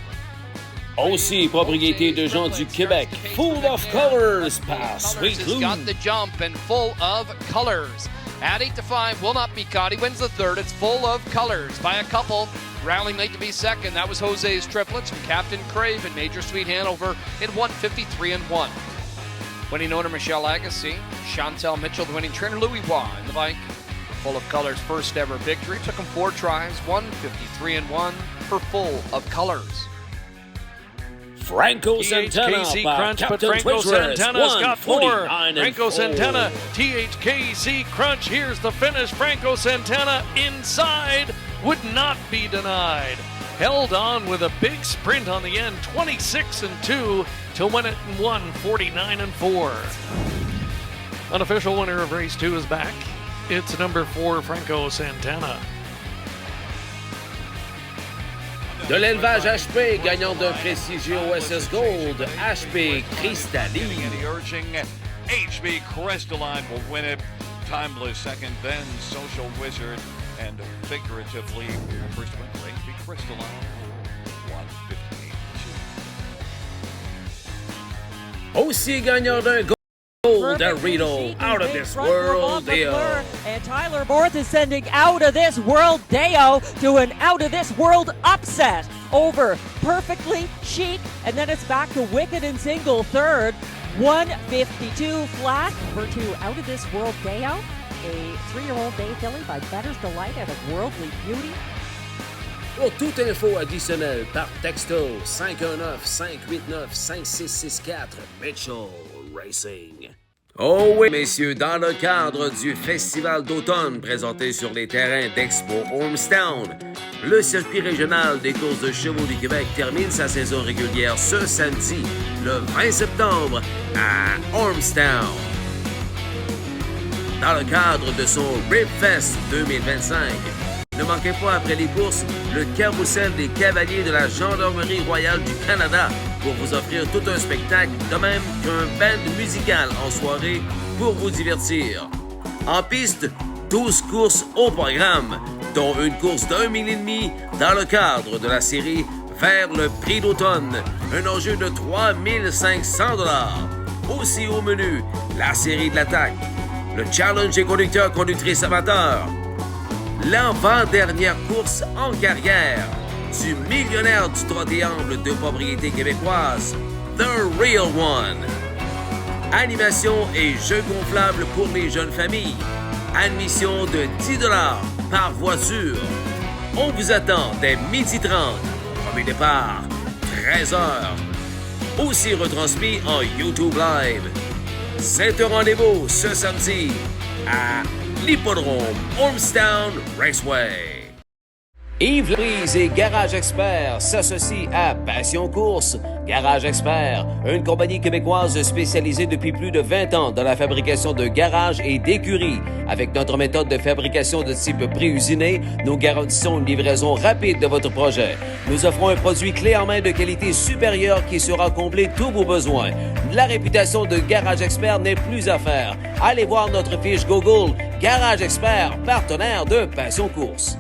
Aussi propriété de gens du Québec, Full of Colors par Sweet Lou. Got the jump and Full of Colors. At 8-5, will not be caught. He wins the third. It's Full of Colors by a couple. Rallying late to be second. That was Jose's triplets from Captain Crave and Major Sweet Hanover in 153-1. Winning owner Michelle Agassi. Chantal Mitchell, the winning trainer. Louis Waugh in the bike. Full of Colors' first ever victory. Took him 4 tries. 153-1 for Full of Colors. Franco Santana THKC par Crunch, Captain but Franco Twitchers, Santana's got 4. 149 Franco and 4. Santana, THKC Crunch. Here's the finish. Franco Santana inside would not be denied. Held on with a big sprint on the end, 26-2 to win it in 149-4. Unofficial winner of race 2 is back. It's number 4, Franco Santana. De l'élevage HP, gagnant d'un prestigieux OSS Gold, HP Cristalline. And the urging HB Crystalline will win it. Timeless second, then Social Wizard, and figuratively first win for HB Crystalline. 158-2. Aussi gagnant d'un Gold, Dorito, Out of This World Deo. And Tyler Borth is sending Out of This World Deo to an Out of This World upset over Perfectly Chic. And then it's back to Wicked and Single third. 152 flat for 2 Out of This World Deo. A 3-year-old day filly by Better's Delight out of Worldly Beauty. Pour toute info additionnelle par texto 519-589-5664 Mitchell Racing. Oh oui, messieurs, dans le cadre du Festival d'automne présenté sur les terrains d'Expo Ormstown, le circuit régional des courses de chevaux du Québec termine sa saison régulière ce samedi, le 20 septembre, à Ormstown. Dans le cadre de son Ribfest 2025, ne manquez pas après les courses le carrousel des cavaliers de la Gendarmerie royale du Canada pour vous offrir tout un spectacle, de même qu'un band musical en soirée pour vous divertir. En piste, 12 courses au programme, dont une course d'1,5 million dans le cadre de la série Vers le prix d'automne, un enjeu de 3 500 $. Aussi au menu, la série de l'attaque, le challenge des conducteurs-conductrices amateurs, l'avant-dernière course en carrière du millionnaire du trottéamble de propriété québécoise, The Real One. Animation et jeux gonflables pour les jeunes familles. Admission de 10 $ par voiture. On vous attend dès 12h30. Premier départ, 13h. Aussi retransmis en YouTube Live. C'est un rendez-vous ce samedi à l'hippodrome Ormstown Raceway. Yves Louise et Garage Expert s'associent à Passion Course. Garage Expert, une compagnie québécoise spécialisée depuis plus de 20 ans dans la fabrication de garages et d'écuries. Avec notre méthode de fabrication de type pré-usiné, nous garantissons une livraison rapide de votre projet. Nous offrons un produit clé en main de qualité supérieure qui saura combler tous vos besoins. La réputation de Garage Expert n'est plus à faire. Allez voir notre fiche Google Garage Expert, partenaire de Passion Course.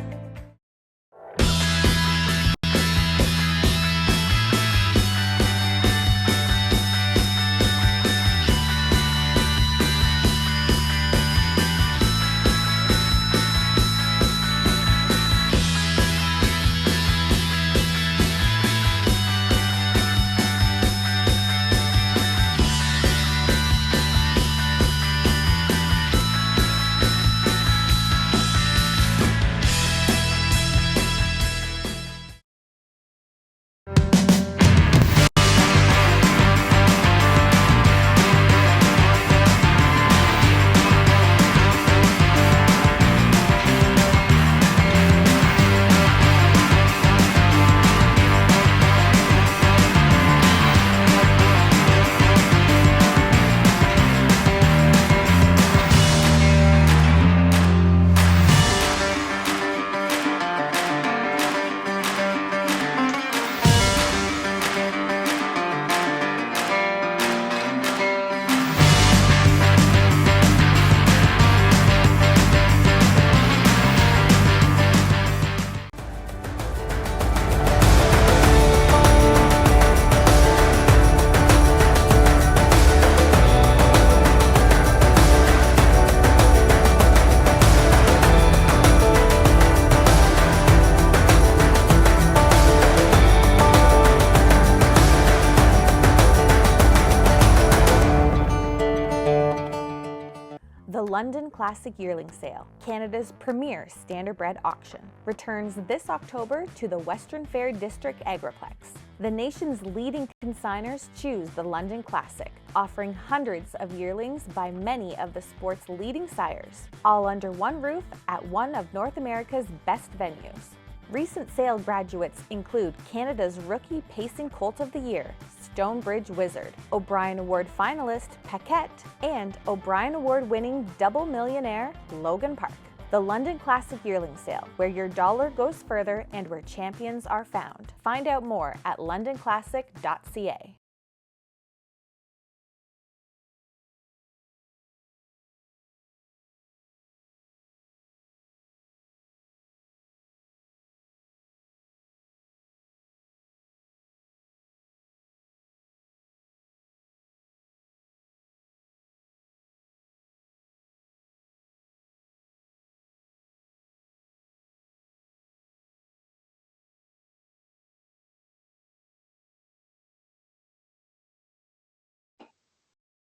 London Classic Yearling Sale, Canada's premier standardbred auction, returns this October to the Western Fair District Agriplex. The nation's leading consigners choose the London Classic, offering hundreds of yearlings by many of the sport's leading sires, all under one roof at one of North America's best venues. Recent sale graduates include Canada's Rookie Pacing Colt of the Year, Stonebridge Wizard, O'Brien Award finalist Paquette, and O'Brien Award winning double millionaire Logan Park. The London Classic Yearling Sale, where your dollar goes further and where champions are found. Find out more at londonclassic.ca.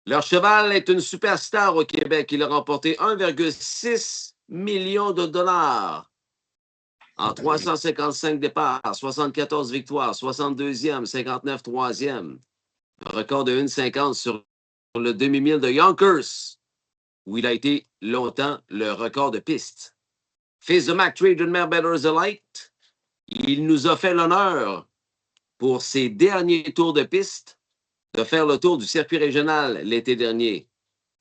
Leur cheval est une superstar au Québec. Il a remporté 1,6 million de dollars en 355 départs, 74 victoires, 62e, 59 3e. Un record de 1,50 sur le demi-mille de Yonkers, où il a été longtemps le record de piste. Fils de McTree d'une mère Better the Light, il nous a fait l'honneur pour ses derniers tours de piste de faire le tour du circuit régional l'été dernier.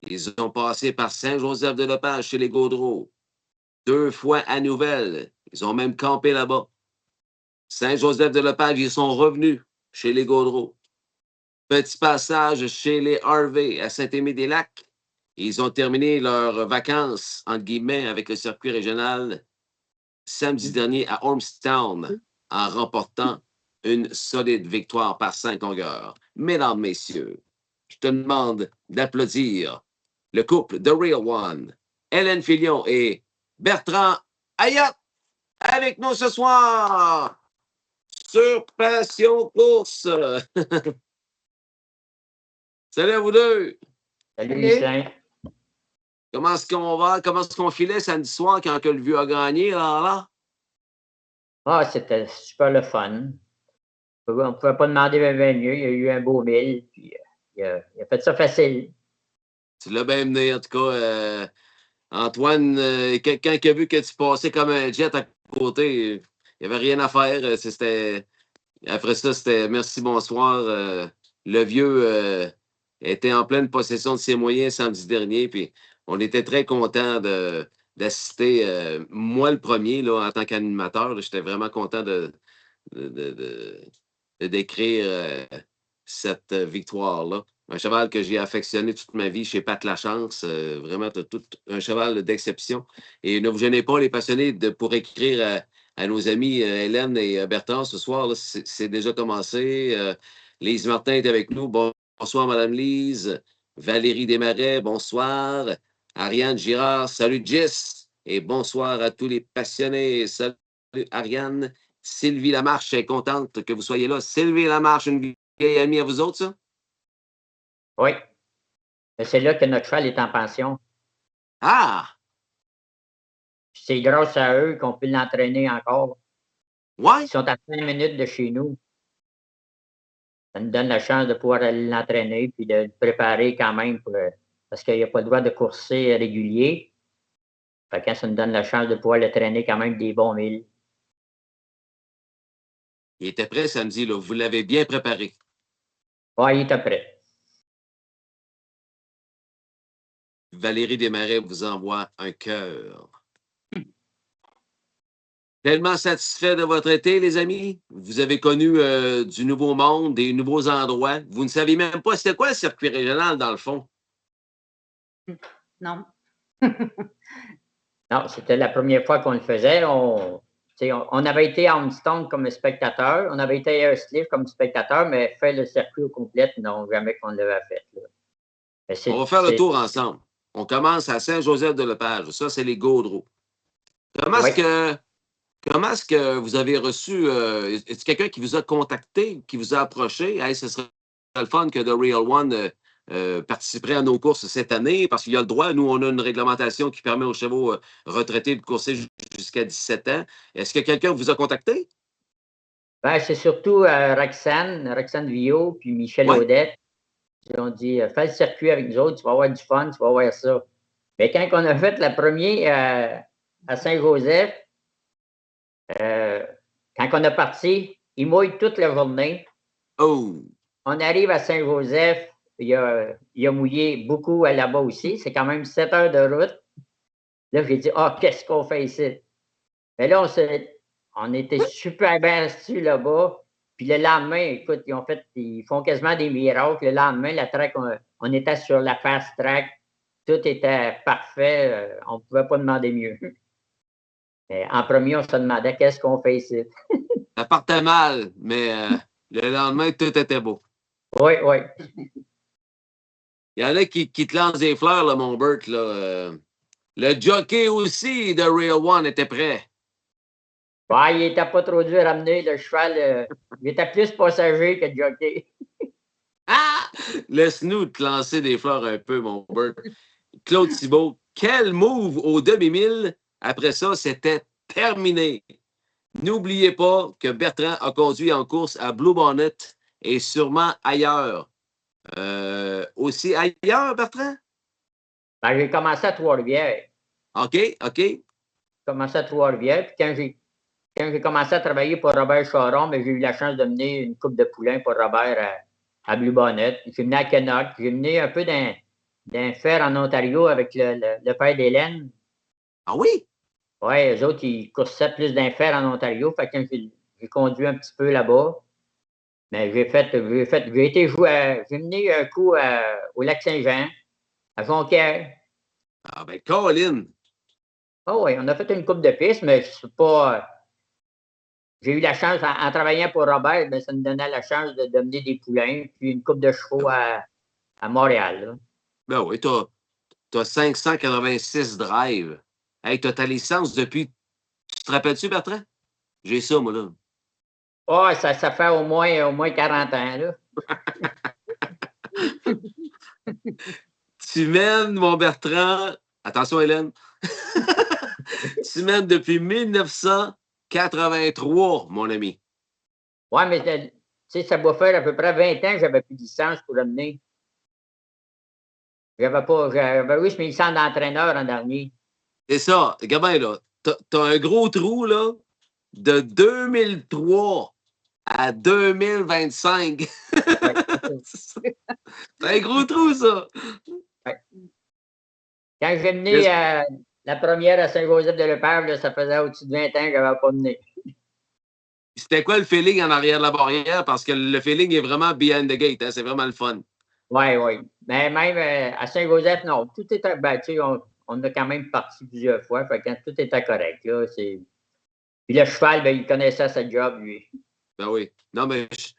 Ils ont passé par Saint-Joseph-de-Lepage chez les Gaudreaux, 2 fois à Nouvelle. Ils ont même campé là-bas. Saint-Joseph-de-Lepage, ils sont revenus chez les Gaudreaux. Petit passage chez les Harvey à Saint-Aimé-des-Lacs. Ils ont terminé leurs vacances, entre guillemets, avec le circuit régional samedi dernier à Ormstown en remportant une solide victoire par 5 longueurs. Mesdames, messieurs, je te demande d'applaudir le couple The Real One, Hélène Filion et Bertrand Ayotte, avec nous ce soir sur Passion Course. Salut à vous deux. Salut, Michelin. Comment est-ce qu'on va? Comment est-ce qu'on filait samedi soir quand que le vieux a gagné, là? Ah, c'était super le fun. On ne pouvait pas demander bien mieux. Il y a eu un beau mille, puis il a fait ça facile. Tu l'as bien mené, en tout cas. Antoine, quelqu'un qui a vu que tu passais comme un jet à côté, il n'y avait rien à faire. Après ça, c'était merci, bonsoir. Le vieux était en pleine possession de ses moyens samedi dernier, puis on était très contents d'assister. Moi, le premier, là, en tant qu'animateur, j'étais vraiment content de décrire cette victoire-là. Un cheval que j'ai affectionné toute ma vie chez Pat Lachance. Vraiment, un cheval d'exception. Et ne vous gênez pas, les passionnés, pour écrire à nos amis Hélène et Bertrand ce soir. C'est déjà commencé. Lise Martin est avec nous. Bonsoir, Madame Lise. Valérie Desmarais, bonsoir. Ariane Girard, salut Jess. Et bonsoir à tous les passionnés. Salut Ariane. Sylvie Lamarche est contente que vous soyez là. Sylvie Lamarche, une vieille amie à vous autres, ça? Oui. C'est là que notre cheval est en pension. Ah! C'est grâce à eux qu'on peut l'entraîner encore. Ouais? Ils sont à 5 minutes de chez nous. Ça nous donne la chance de pouvoir aller l'entraîner puis de le préparer quand même parce qu'il n'y a pas le droit de courser régulier. Fait que ça nous donne la chance de pouvoir le traîner quand même des bons milles. Il était prêt samedi, là. Vous l'avez bien préparé. Oui, il était prêt. Valérie Desmarais vous envoie un cœur. Tellement satisfait de votre été, les amis. Vous avez connu du nouveau monde, des nouveaux endroits. Vous ne savez même pas c'était quoi le circuit régional, dans le fond. Non. Non, c'était la première fois qu'on le faisait. On avait été à Armstrong comme spectateur, on avait été à Earthcliff comme spectateur, mais faire le circuit au complet, non, jamais qu'on l'avait fait. Là. On va faire le tour ensemble. On commence à Saint-Joseph-de-Lepage. Ça, c'est les Gaudreaux. Comment est-ce que vous avez reçu... est-ce quelqu'un qui vous a contacté, qui vous a approché? Hey, ce serait le fun que The Real One participerait à nos courses cette année parce qu'il y a le droit. Nous, on a une réglementation qui permet aux chevaux retraités de courser jusqu'à 17 ans. Est-ce que quelqu'un vous a contacté? Ben, c'est surtout Roxane Villot, puis Michel Audette. Ils ont dit, fais le circuit avec nous autres, tu vas avoir du fun, tu vas voir ça. Mais quand on a fait la première à Saint-Joseph, quand on a parti, il mouille toute la journée. Oh! On arrive à Saint-Joseph, il a mouillé beaucoup là-bas aussi. C'est quand même 7 heures de route. Là, j'ai dit, qu'est-ce qu'on fait ici? Mais là, on était super bien assis là-bas. Puis le lendemain, écoute, ils font quasiment des miracles. Le lendemain, la track, on était sur la fast track. Tout était parfait. On ne pouvait pas demander mieux. Mais en premier, on se demandait qu'est-ce qu'on fait ici. Ça partait mal, mais le lendemain, tout était beau. Oui. Il y en a qui te lancent des fleurs, là, mon Bert. Là. Le jockey aussi de Real One était prêt. Ouais, il n'était pas trop dur à amener, le cheval. Il était plus passager que jockey. Laisse-nous te lancer des fleurs un peu, mon Bert. Claude Thibault, quel move au demi-mille. Après ça, c'était terminé. N'oubliez pas que Bertrand a conduit en course à Bluebonnet et sûrement ailleurs. Aussi ailleurs, Bertrand? Ben, j'ai commencé à Trois-Rivières. OK. J'ai commencé à Trois-Rivières. Puis quand j'ai commencé à travailler pour Robert Charon, ben, j'ai eu la chance de mener une coupe de poulain pour Robert à Bluebonnet. J'ai mené à Kennock. J'ai mené un peu d'un fer en Ontario avec le père d'Hélène. Ah oui? Oui, eux autres, ils coursaient plus d'un fer en Ontario. Fait que j'ai conduit un petit peu là-bas. Mais j'ai mené un coup au Lac-Saint-Jean, à Jonquière. Ah ben, Colin! Oh oui, on a fait une coupe de piste, mais c'est pas. J'ai eu la chance, en travaillant pour Robert, ben, ça me donnait la chance de mener des poulains, puis une coupe de chevaux à Montréal. Là. Ben oui, t'as 586 drives. Hey, t'as ta licence depuis. Tu te rappelles-tu, Bertrand? J'ai ça, moi, là. Oh, ça fait au moins 40 ans, là. Tu mènes, mon Bertrand. Attention, Hélène. Tu mènes depuis 1983, mon ami. Oui, mais tu sais, ça doit faire à peu près 20 ans que j'avais plus de licence pour amener. J'avais juste mes licences d'entraîneur en dernier. C'est ça. Regarde là. T'as un gros trou, là, de 2003 à 2025. C'est un gros trou, ça. Ouais. Quand j'ai mené la première à Saint-Joseph-de-Lepage, ça faisait au-dessus de 20 ans que je n'avais pas mené. C'était quoi le feeling en arrière de la barrière? Parce que le feeling est vraiment behind the gate. Hein? C'est vraiment le fun. Oui. Mais même à Saint-Joseph, non. Tout était. Ben, tu sais, on a quand même parti plusieurs fois. Fait que tout était correct. Là, puis le cheval, ben, il connaissait sa job, lui. Ben oui. Non, mais je suis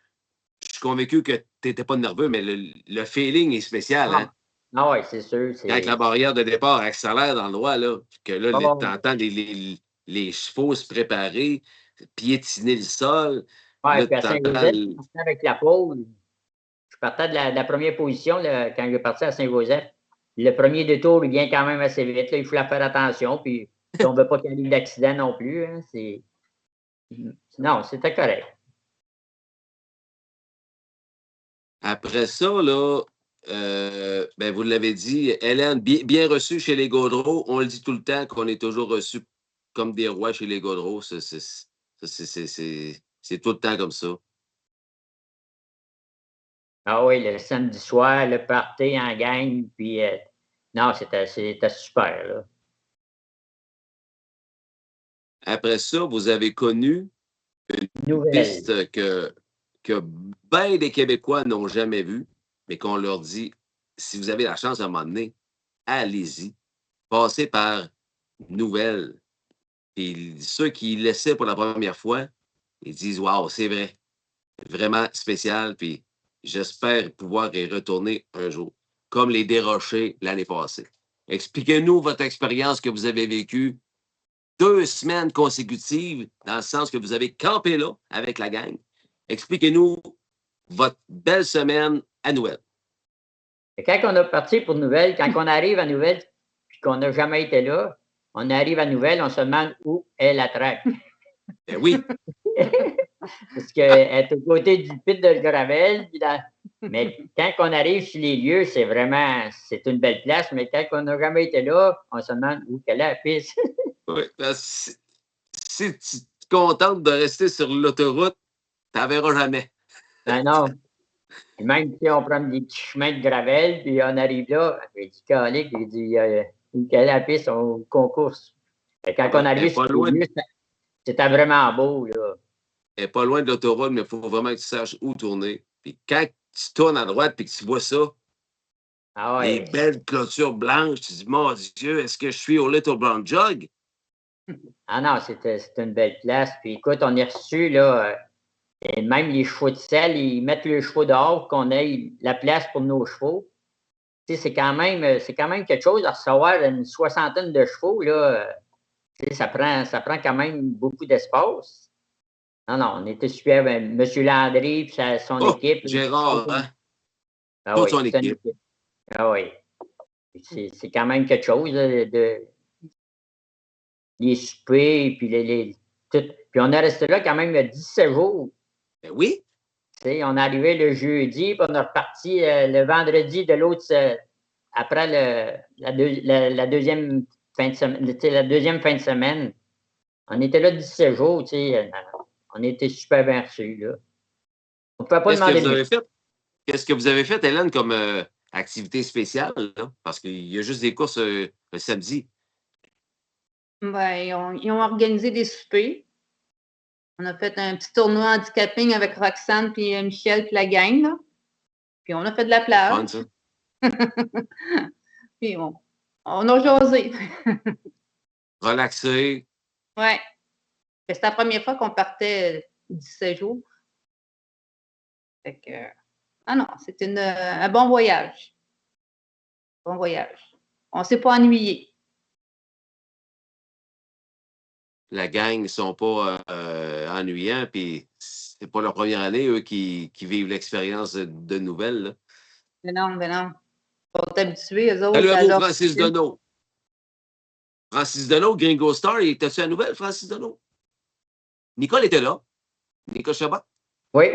convaincu que tu n'étais pas nerveux, mais le feeling est spécial. Hein? Ah oui, c'est sûr. Quand la barrière de départ accélère dans le droit, là, que là, tu entends les chevaux se préparer, piétiner le sol. Oui, puis à Saint-Joseph, avec la pause, je partais de la première position là, quand je suis parti à Saint-Joseph. Le premier détour, il vient quand même assez vite. Là, il faut faire attention. Puis on ne veut pas qu'il y ait d'accident non plus. Hein, non, c'était correct. Après ça, là, ben vous l'avez dit, Hélène, bien reçue chez les Gaudreaux. On le dit tout le temps qu'on est toujours reçus comme des rois chez les Gaudreaux. C'est tout le temps comme ça. Ah oui, le samedi soir, le party en gang, puis non, c'était super. Là. Après ça, vous avez connu une piste que bien des Québécois n'ont jamais vue, mais qu'on leur dit, si vous avez la chance à un moment donné, allez-y, passez par Nouvelle. Et ceux qui laissaient pour la première fois, ils disent, waouh, c'est vrai, vraiment spécial, puis j'espère pouvoir y retourner un jour, comme les Desrochers l'année passée. Expliquez-nous votre expérience que vous avez vécue 2 semaines consécutives, dans le sens que vous avez campé là avec la gang. Expliquez-nous votre belle semaine à Noël. Et quand on est parti pour Nouvelle, quand on arrive à Nouvelle, puis qu'on n'a jamais été là, on arrive à Nouvelle, on se demande où est la traque. Ben oui. Parce qu'elle est au côté du pit de Gravel. Mais quand on arrive sur les lieux, c'est une belle place. Mais quand on n'a jamais été là, on se demande où est la piste. Oui. Si tu te contentes de rester sur l'autoroute, tu n'en verras jamais. Ben non. Et même si on prend des petits chemins de Gravel, puis on arrive là, j'ai dit, calique, j'ai dit, où est la piste, on concours. Et quand on arrive sur les lieux, c'était vraiment beau, là. Elle n'est pas loin de l'autoroute, mais il faut vraiment que tu saches où tourner. Puis quand tu tournes à droite et que tu vois ça, les belles clôtures blanches, tu te dis, mon Dieu, est-ce que je suis au Little Brown Jug? Ah non, c'était une belle place. Puis écoute, on est reçu, là, et même les chevaux de selle, ils mettent les chevaux dehors pour qu'on ait la place pour nos chevaux. Tu sais, c'est quand même quelque chose à recevoir une 60aine de chevaux, là. Tu sais, ça prend quand même beaucoup d'espace. Non, on était super. M. Landry et son équipe. Gérard, hein? Ah toute oui, son équipe. Ah oui. C'est quand même quelque chose de les soupers, puis tout. Puis on est resté là quand même 17 jours. Ben oui. Tu sais, on est arrivé le jeudi, puis on est reparti le vendredi de l'autre, après la deuxième fin de semaine. La deuxième fin de semaine. On était là 17 jours, tu sais. On était super bien reçus, là. On ne pouvait pas demander mieux. Qu'est-ce que vous avez fait, Hélène, comme activité spéciale, là? Parce qu'il y a juste des courses le samedi. Ben, ils ont organisé des soupers. On a fait un petit tournoi handicapping avec Roxane, puis Michel, puis la gang, là. Puis on a fait de la plage. Fun, ça. Puis on a jasé. Relaxé. Ouais. C'était la première fois qu'on partait 17 jours. Fait que, non, c'était un bon voyage. Bon voyage. On ne s'est pas ennuyé. La gang ne sont pas ennuyants, puis c'est pas leur première année, eux, qui vivent l'expérience de Nouvelle, là. Mais non. Ils sont habitués, eux autres. Salut à vous, Francis Deneau. Francis Deneau, Gringo Star, il était-tu à Nouvelle, Francis Deneau? Nicole était là. Nicole Chabot. Oui.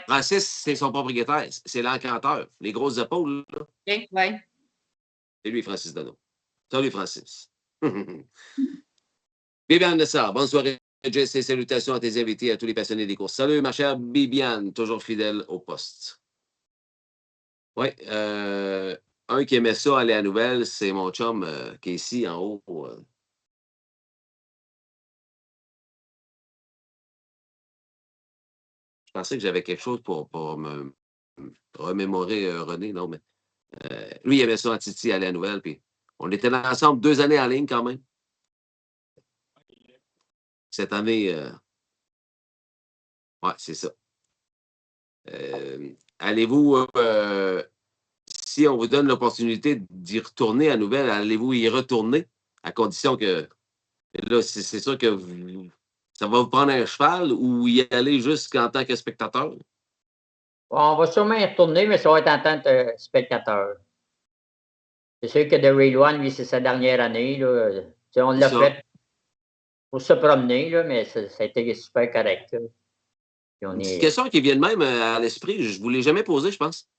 Francis, c'est son propriétaire. C'est l'encanteur. Les grosses épaules, là. Oui. C'est lui, Francis Deneau. Salut, Francis. Bibiane Nessar, bonne soirée, Jess, et salutations à tes invités et à tous les passionnés des courses. Salut, ma chère Bibiane, toujours fidèle au poste. Oui, un qui aimait ça, aller à Nouvelle, c'est mon chum qui est ici, en haut. Je pensais que j'avais quelque chose pour me remémorer René, non, mais lui, il aimait ça en Titi, aller à Nouvelle, puis on était là ensemble 2 années en ligne quand même. Cette année, ouais, c'est ça. Allez-vous, si on vous donne l'opportunité d'y retourner à Nouvelle, allez-vous y retourner à condition que, là, c'est sûr que ça va vous prendre un cheval ou y aller juste en tant que spectateur? On va sûrement y retourner, mais ça va être en tant que spectateur. C'est sûr que The Real One, lui, c'est sa dernière année, là. On l'a fait pour se promener, là, mais ça a été super correct, là. Une petite question qui vient de même à l'esprit, je ne vous l'ai jamais posée, je pense.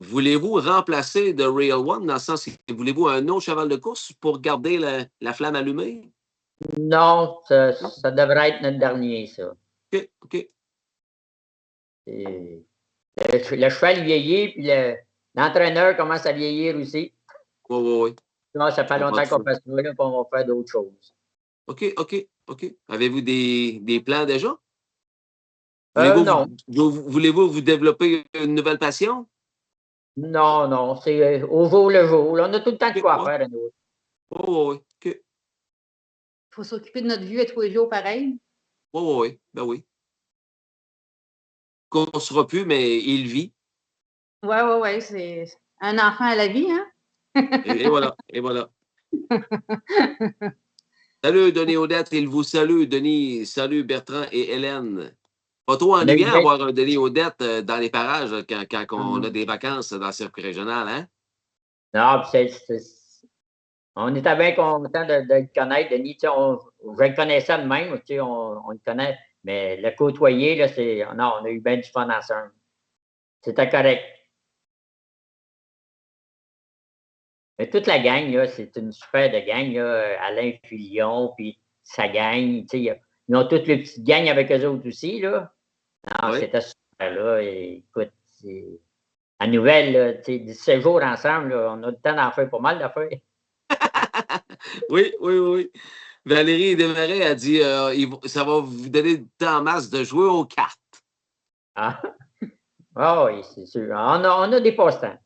Voulez-vous remplacer The Real One dans le sens que voulez-vous un autre cheval de course pour garder la flamme allumée? Non, ça devrait être notre dernier, ça. OK. Le cheval vieillit, puis l'entraîneur commence à vieillir aussi. Oui. Non, ça fait longtemps qu'on fait ça, là, puis on va faire d'autres choses. OK. Avez-vous des plans déjà? Non. Voulez-vous vous développer une nouvelle passion? Non, c'est au jour le jour. Là, on a tout le temps de quoi faire à nous. Oui. OK. Il faut s'occuper de notre vie à tous les jours, pareil. Oui. Ben oui. Qu'on ne sera plus, mais il vit. Oui. C'est un enfant à la vie, hein? et voilà. Salut, Denis Odette. Il vous salue, Denis. Salut, Bertrand et Hélène. Pas trop On a eu ennuyant bien- d'avoir un Denis Odette dans les parages quand on Mhm. a des vacances dans le circuit régional, hein? Non, puis on était bien content de le connaître, Denis. Tu sais, je le connaissais de même, tu sais, on le connaît, mais le côtoyer, là, non, on a eu bien du fun ensemble. C'était correct. Mais toute la gang, là, c'est une super de gang, là. Alain Filion, puis sa gang, tu sais, ils ont toutes les petites gangs avec eux autres aussi, là. Non, Oui. c'était super, là. Et, écoute, à Nouvelle, là, tu sais, 17 jours ensemble, là, on a le temps d'en faire pas mal d'affaires. Oui, oui, oui. Valérie Desmarais a dit ça va vous donner du temps en masse de jouer aux cartes. Ah, ah oui, c'est sûr. On a des passe-temps.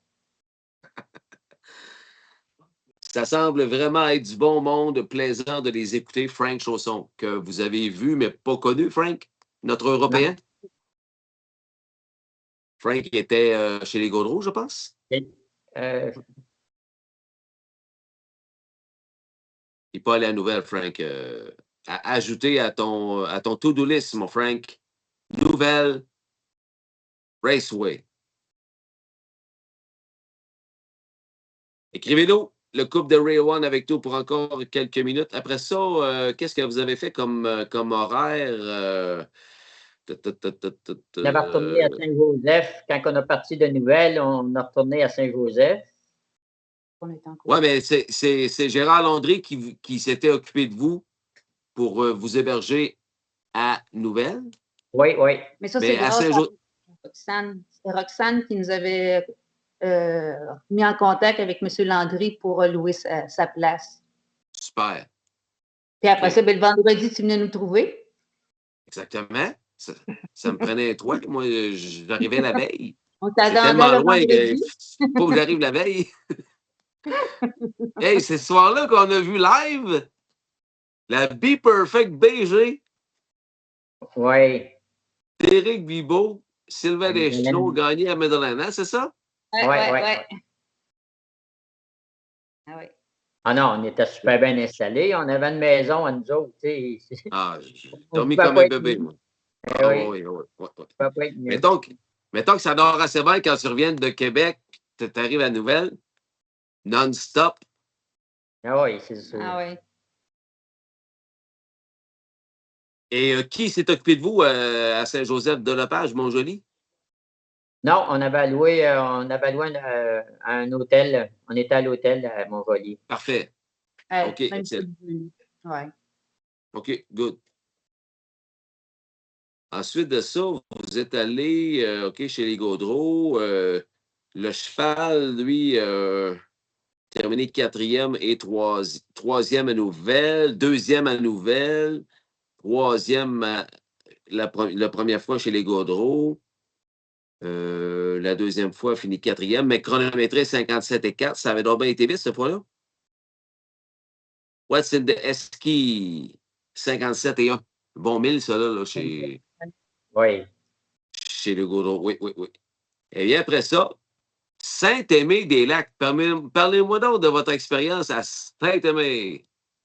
Ça semble vraiment être du bon monde, plaisant de les écouter. Frank Chausson, que vous avez vu, mais pas connu, Frank, notre Européen. Frank était chez les Gaudreaux, je pense. Euh, Il n'est pas allé à la nouvelle, Frank. Ajouter à ton to-do list, mon Frank, nouvelle Raceway. Écrivez-nous le couple de Ray One avec nous pour encore quelques minutes. Après ça, qu'est-ce que vous avez fait comme horaire? on avait retourné à Saint-Joseph. Quand on a parti de Nouvelle, on a retourné à Saint-Joseph. Oui, mais c'est Gérard Landry qui s'était occupé de vous pour vous héberger à Nouvelle. Oui, oui. Mais ça, Mais c'est à grâce à Saint-Joseph. Roxane. C'est Roxane qui nous avait mis en contact avec M. Landry pour louer sa place. Super. Puis après Ok. ça, ben, le vendredi, tu venais nous trouver. Exactement. Ça me prenait un toit. Moi, j'arrivais la veille. On C'est t'attendait tellement le loin qu'il vendredi. faut que j'arrive la veille. Hey, c'est ce soir-là qu'on a vu live la Be Perfect BG, Oui. Éric Bibeau, Sylvain Avec Deschenaux Hélène. gagné à Medellin, hein, c'est ça? Ouais, Ouais, ouais, ouais, ouais. ouais. Ah ouais. Ah non, on était super bien installés. On avait une maison à nous autres. Tu sais. Ah, On t'as mis pouvait comme pas un être bébé, mieux. moi. Eh Ah oui, oui, oui, oui. on pouvait pas être mieux. Mettons que ça dort assez bien quand tu reviens de Québec, tu arrives à Nouvelle, non-stop. Ah oui, c'est sûr. Ah ouais. Et qui s'est occupé de vous à Saint-Joseph-de-Lepage, Montjoli? Non, on avait loué un hôtel. On était à l'hôtel à Montjoli. Parfait. Ouais, OK, même excellent. ouais. OK, good. Ensuite de ça, vous êtes allé OK, chez les Gaudreaux. Le cheval, lui, terminé 4e et 3e à Nouvelle, 2e à Nouvelle, 3e la première fois chez les Gaudreaux. La deuxième fois, fini 4e, mais chronométré 57 et 4. Ça avait donc bien été vite, cette fois-là. What's in the Esky 57 et 1. Bon 1000, ça, là, chez Oui. les Gaudreaux. Oui, oui, oui. Et bien après ça, Saint-Aimé-des-Lacs. Parlez-moi donc de votre expérience à Saint-Aimé.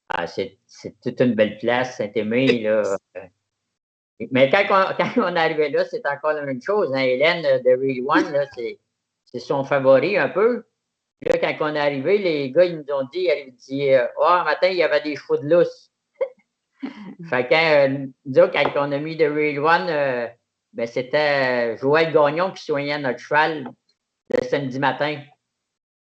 Ah, c'est toute une belle place, Saint-Aimé, là. Mais quand on arrivait là, c'est encore la même chose. Hein. Hélène de Real One, là, c'est son favori un peu. Puis là, quand on est arrivé, les gars, ils nous ont dit, un matin, il y avait des chevaux de lousse. Fait que, nous autres, quand on a mis de Real One, ben, c'était Joël Gagnon qui soignait notre cheval le samedi matin.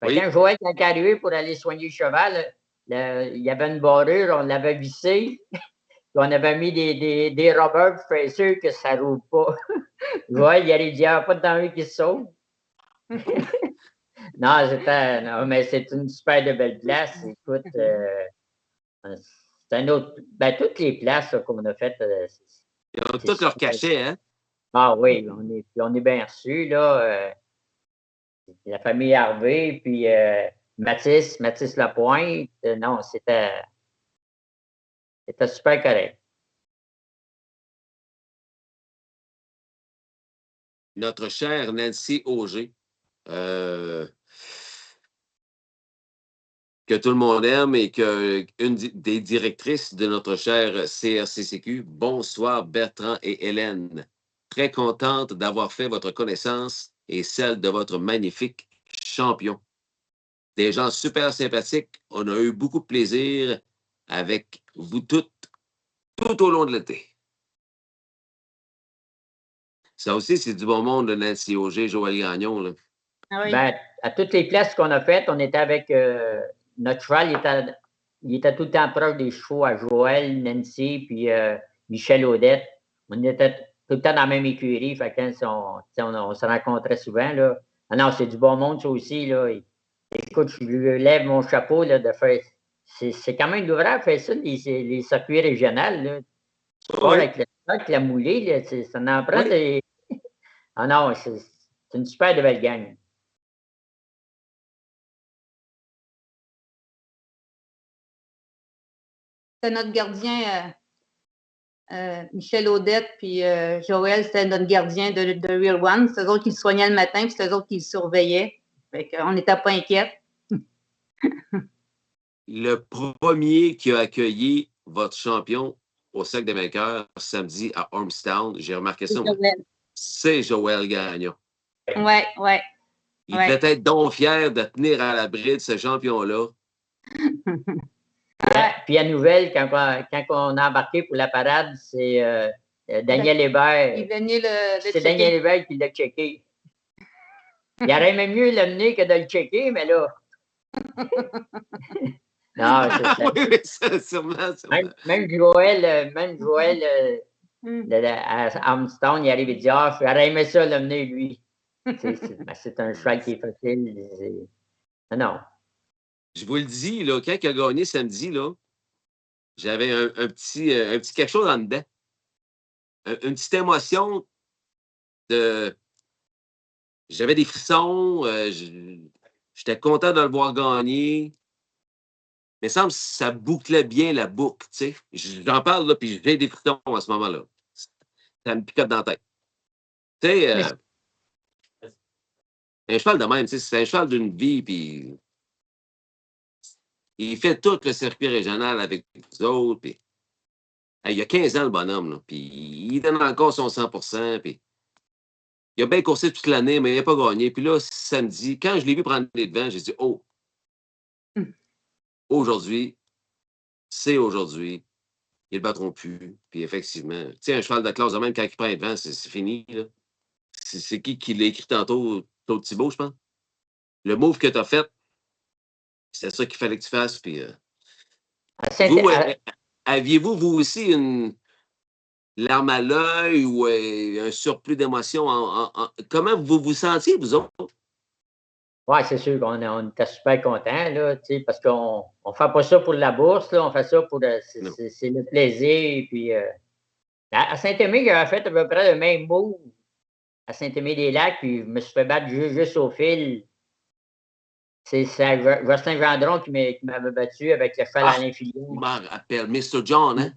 Fait Oui. quand Joël est arrivé pour aller soigner le cheval, il y avait une barrure, on l'avait vissée. On avait mis des rubbers pour faire sûr que ça ne roule pas. Joël, il allait dire, pas de danger qui se sauve. Non, mais c'est une super de belle place. Écoute, c'est un autre. Ben, toutes les places là, qu'on a faites. Ils ont tous leur cachet, hein? Ah oui, on est bien reçus, là. La famille Harvey, puis Mathis Lapointe. Non, c'était super correct. Notre chère Nancy Auger, que tout le monde aime et une des directrices de notre chère CRCCQ. Bonsoir Bertrand et Hélène. très contente d'avoir fait votre connaissance et celle de votre magnifique champion. Des gens super sympathiques. On a eu beaucoup de plaisir avec vous toutes tout au long de l'été. Ça aussi, c'est du bon monde de Nancy Auger, Joël Gagnon. Là. Ah oui. Ben, à toutes les places qu'on a faites, on était avec notre cheval, il était tout le temps proche des chevaux à Joël, Nancy, puis Michel Audette. On était tout le temps dans la même écurie, fait que on se rencontrait souvent. Là. Ah non, c'est du bon monde, ça aussi. Là. Écoute, je lui lève mon chapeau là, de faire. C'est quand même l'ouvrage, faire ça, les circuits régionaux. Là. Oui. Avec la moulée, là, ça en prend des. Ah non, c'est une super belle gang. C'était notre gardien, Michel Audette, puis Joël, c'était notre gardien de Real One. C'est eux autres qui le soignaient le matin, puis c'est eux autres qui le surveillaient. Fait qu'on n'était pas inquiets. Le premier qui a accueilli votre champion au Sac des vainqueurs samedi à Ormstown, j'ai remarqué ça. C'est Joël Gagnon. Ouais. Il devait être donc fier de tenir à la bride ce champion-là. Puis à Nouvelle, quand on a embarqué pour la parade, c'est Daniel Hébert. C'est Daniel Hébert qui l'a checké. Il aurait même mieux l'amener que de le checker, mais là. Non, c'est sûrement. Même Joël, à Armstrong, il arrive et dit ah, j'aurais aimé ça l'amener, lui. C'est un cheval qui est facile. Non. Je vous le dis, là, quand il a gagné samedi, là, j'avais un petit quelque chose en dedans. Une petite émotion de. J'avais des frissons. J'étais content de le voir gagner. Mais il me semble que ça bouclait bien la boucle, tu sais. J'en parle, là, puis j'ai des frissons à ce moment-là. Ça me picote dans la tête. Tu sais, un cheval de même, tu sais, c'est un cheval d'une vie, puis il fait tout le circuit régional avec les autres, puis il a 15 ans, le bonhomme, là, puis il donne encore son 100%, puis il a bien coursé toute l'année, mais il n'a pas gagné. Puis là, samedi, quand je l'ai vu prendre les devants, j'ai dit, oh, aujourd'hui, c'est aujourd'hui. Ils ne le battront plus. Puis effectivement, tu sais, un cheval de classe, même quand il prend les devants, c'est fini. Là. C'est qui l'a écrit tantôt, Claude Thibault, je pense? Le move que tu as fait, c'est ça qu'il fallait que tu fasses. Puis, vous, aviez-vous, vous aussi, une larme à l'œil ou un surplus d'émotion? Comment vous vous sentiez, vous autres? Oui, c'est sûr qu'on était super contents, là, parce qu'on ne fait pas ça pour la bourse, là, on fait ça pour c'est le plaisir. Puis, à Saint-Aimé, j'avais fait à peu près le même move à Saint-Aimé-des-Lacs, puis je me suis fait battre juste au fil. C'est Jocelyn Gendron qui m'avait battu avec le cheval Alain Fillon. Je m'en rappelle, Mr. John, hein?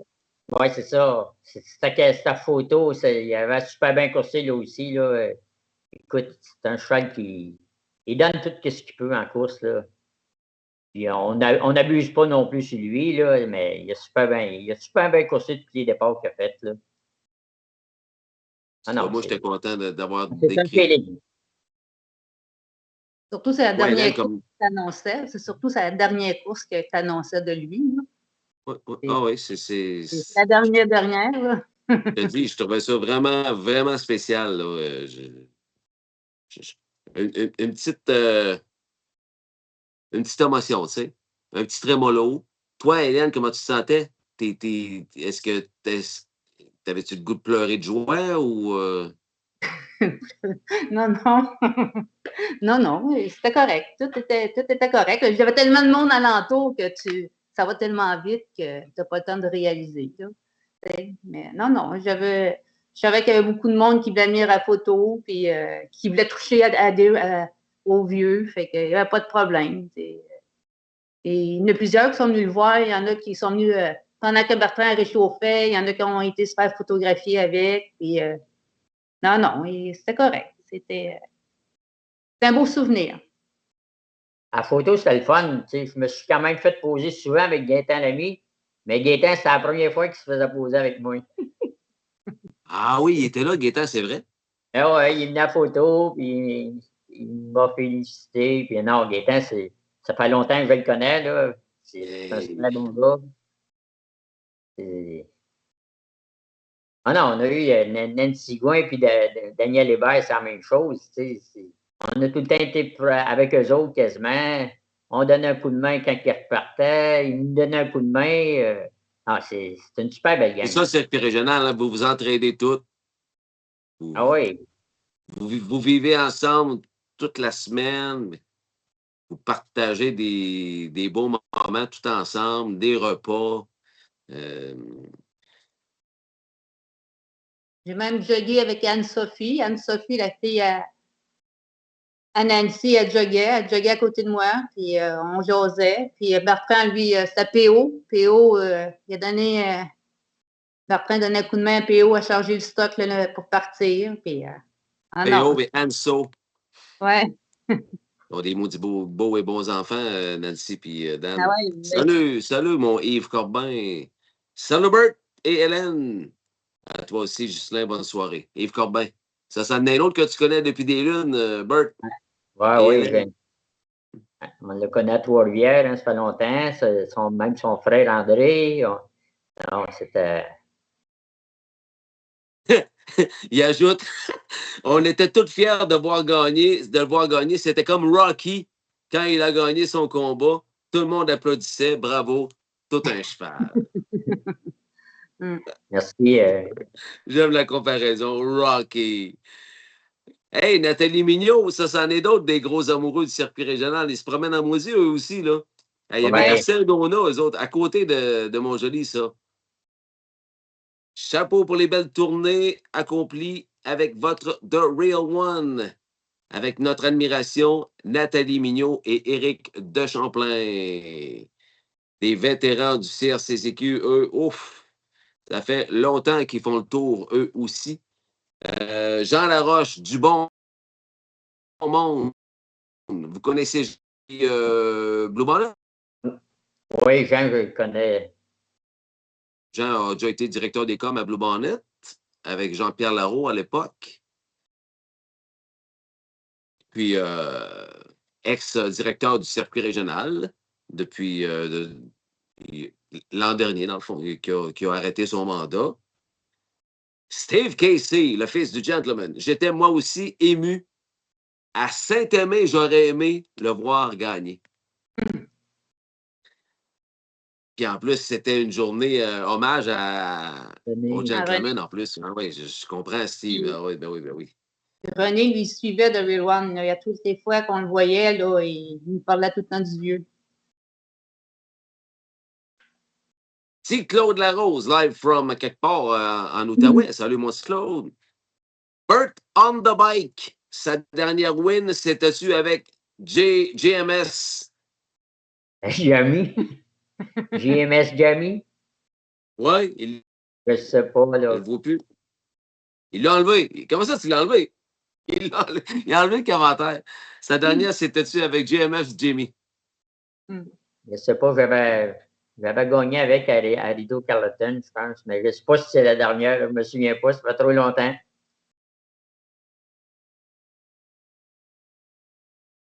Oui, c'est ça. C'était sa photo, il avait super bien coursé là aussi. Là. Écoute, c'est un cheval qui donne tout ce qu'il peut en course. Là. Puis on n'abuse pas non plus sur lui, là, mais il a super bien coursé tous les départs qu'il a fait. Là. Ah non, moi, j'étais content d'avoir décrit. Surtout, c'est la dernière course que tu annonçais. C'est surtout la dernière course que tu annonçais de lui. Ah oui, c'est la dernière. Là. Je trouvais ça vraiment, vraiment spécial. Là. Une petite émotion, tu sais. Un petit trémolo. Toi, Hélène, comment tu te sentais? Est-ce que t'avais-tu le goût de pleurer de joie ou... Non, c'était correct. Tout était correct. J'avais tellement de monde alentour que ça va tellement vite que tu n'as pas le temps de réaliser. Là. Mais non, je savais qu'il y avait beaucoup de monde qui voulait venir à photo puis qui voulait toucher aux vieux. Fait qu'il n'y avait pas de problème. Et il y en a plusieurs qui sont venus le voir. Il y en a qui sont venus pendant que Bertrand réchauffait. Il y en a qui ont été se faire photographier avec. Puis, non, c'était correct. C'était un beau souvenir. À photo, c'était le fun. Je me suis quand même fait poser souvent avec Gaétan Lamy. Mais Gaétan, c'était la première fois qu'il se faisait poser avec moi. Ah oui, il était là, Gaétan, c'est vrai. Ah ouais, il est venu à la photo, puis il m'a félicité. Puis non, Gaétan, ça fait longtemps que je le connais, là. C'est un super bon gars. Ah non, on a eu Nancy Gouin puis Daniel Hébert, c'est la même chose. On a tout le temps été avec eux autres quasiment. On donnait un coup de main quand ils repartaient. Ils nous donnaient un coup de main. C'est une super belle gang. Et ça, c'est le régional, hein, vous vous entraidez toutes. Ah oui. Vous vivez ensemble toute la semaine. Vous partagez des beaux moments tout ensemble, des repas. J'ai même jogué avec Anne-Sophie. Anne-Sophie, la fille à Nancy, elle joguait à côté de moi, puis on jasait. Puis Bertrand, lui, c'était PO. PO, il a donné. Bertrand donnait un coup de main à PO à charger le stock là, pour partir. Puis, PO et Anso. Ouais. Ils ont des maudits beaux et bons enfants, Nancy et Dan. Ah ouais, salut, mon Yves Corbin. Salut, Bert et Hélène. À toi aussi, Ghislain, bonne soirée. Yves Corbin. Ça en est un autre que tu connais depuis des lunes, Bert. Oui. On le connaît à Trois-Rivières, hein, ça fait longtemps. Même son frère André. Non, c'était. Il ajoute, on était tous fiers de le voir gagner. C'était comme Rocky quand il a gagné son combat. Tout le monde applaudissait. Bravo. Tout un cheval. Merci. J'aime la comparaison. Rocky. Hey, Nathalie Mignot, ça, c'en est d'autres, des gros amoureux du circuit régional. Ils se promènent en moisie, eux aussi, là. Il y avait Marcel Dona, eux autres, à côté de Montjoli, ça. Chapeau pour les belles tournées accomplies avec votre The Real One. Avec notre admiration, Nathalie Mignot et Éric Dechamplain. Des vétérans du CRCCQ, eux, ouf, ça fait longtemps qu'ils font le tour, eux aussi. Jean Laroche, du bon monde. Vous connaissez Blue Bonnet? Oui, Jean, je le connais. Jean a déjà été directeur des coms à Blue Bonnet avec Jean-Pierre Larreau à l'époque. Puis ex-directeur du circuit régional depuis l'an dernier, dans le fond, qui a arrêté son mandat. Steve Casey, le fils du gentleman. J'étais moi aussi ému. À Saint-Aimé, j'aurais aimé le voir gagner. Puis en plus, c'était une journée hommage au gentleman en plus. Ah, oui, je comprends, Steve. Ah, oui, ben oui. René lui suivait de Real One. Il y a toutes les fois qu'on le voyait, là, il nous parlait tout le temps du vieux. C'est Claude Larose, live from quelque part en Outaouais. Salut, mon Claude. Bert on the bike. Sa dernière win, c'était-tu avec JMS? Jamie? JMS Jamie? Oui, je sais pas, là. Je ne le vois plus. Il l'a enlevé. Comment ça, tu l'as enlevé? Il a enlevé le commentaire. Sa dernière, c'était-tu avec JMS Jamie? Je sais pas, j'avais gagné avec à Rideau Carleton, je pense, mais je ne sais pas si c'est la dernière, je ne me souviens pas, ça fait trop longtemps.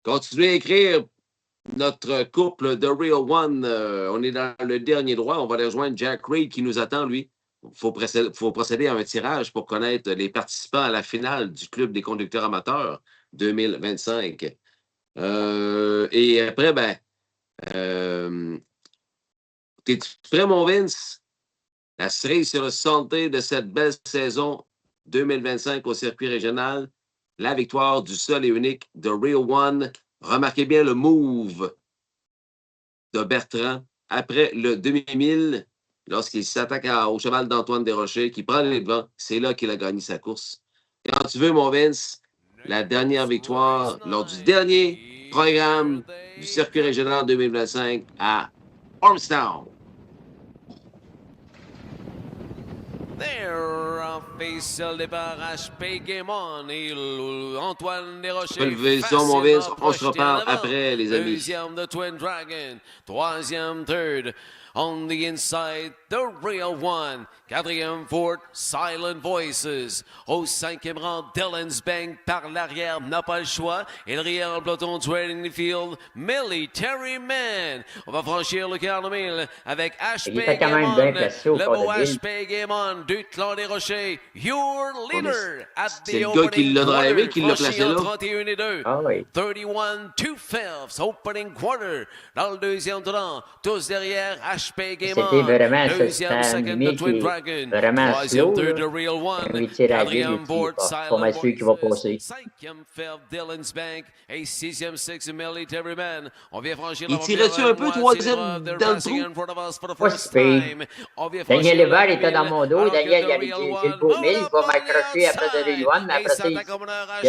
Continuez à écrire notre couple The Real One. On est dans le dernier droit. On va aller rejoindre Jack Reed qui nous attend, lui. Il faut procéder à un tirage pour connaître les participants à la finale du Club des conducteurs amateurs 2025. Et après, t'es-tu prêt, mon Vince? La cerise sur le santé de cette belle saison 2025 au circuit régional. La victoire du seul et unique The Real One. Remarquez bien le move de Bertrand après le demi-mille lorsqu'il s'attaque au cheval d'Antoine Desrochers qui prend les devants. C'est là qu'il a gagné sa course. Quand tu veux, mon Vince, la dernière victoire lors du dernier programme du circuit régional 2025 à Ormstown. Officiel départ HP Game On et Antoine Desrochers. Relevez ça, mon Vince. On se reparle après, les amis. Deuxième de Twin Dragon. Troisième, third. On the inside, the Real One. Quatrième Ford, Silent Voices. Au cinquième rang, Dylan's Bank par l'arrière, n'a pas le choix. Et le Real peloton Trading Field, Military Man. On va franchir le quart de mille avec HP Gamon. Le beau HP Gamon du Clan des Rochers. Your leader at the C'est le gars qui l'a drivé, qui l'a placé là. 31 et 2. Ah oui. 31 2/5 opening quarter. Dans le deuxième tournant, tous derrière HP Gamon. C'était vraiment Deuxième, second de Twin Dragon. vraiment Troisième, slow. third de Real One. Il tire à guide, Quatrième, board, pas mal sûr qu'il va passer. Cinquième, Ferb, Dylan's Bank. Et sixième, six, Military Man. On vient franchir Il tirait-tu un peu troisième dans le trou? Daniel Hébert était dans mon dos. Daniel, il avait dit j'ai le beau mille, il va m'accrocher après de Real One, mais après ça, il a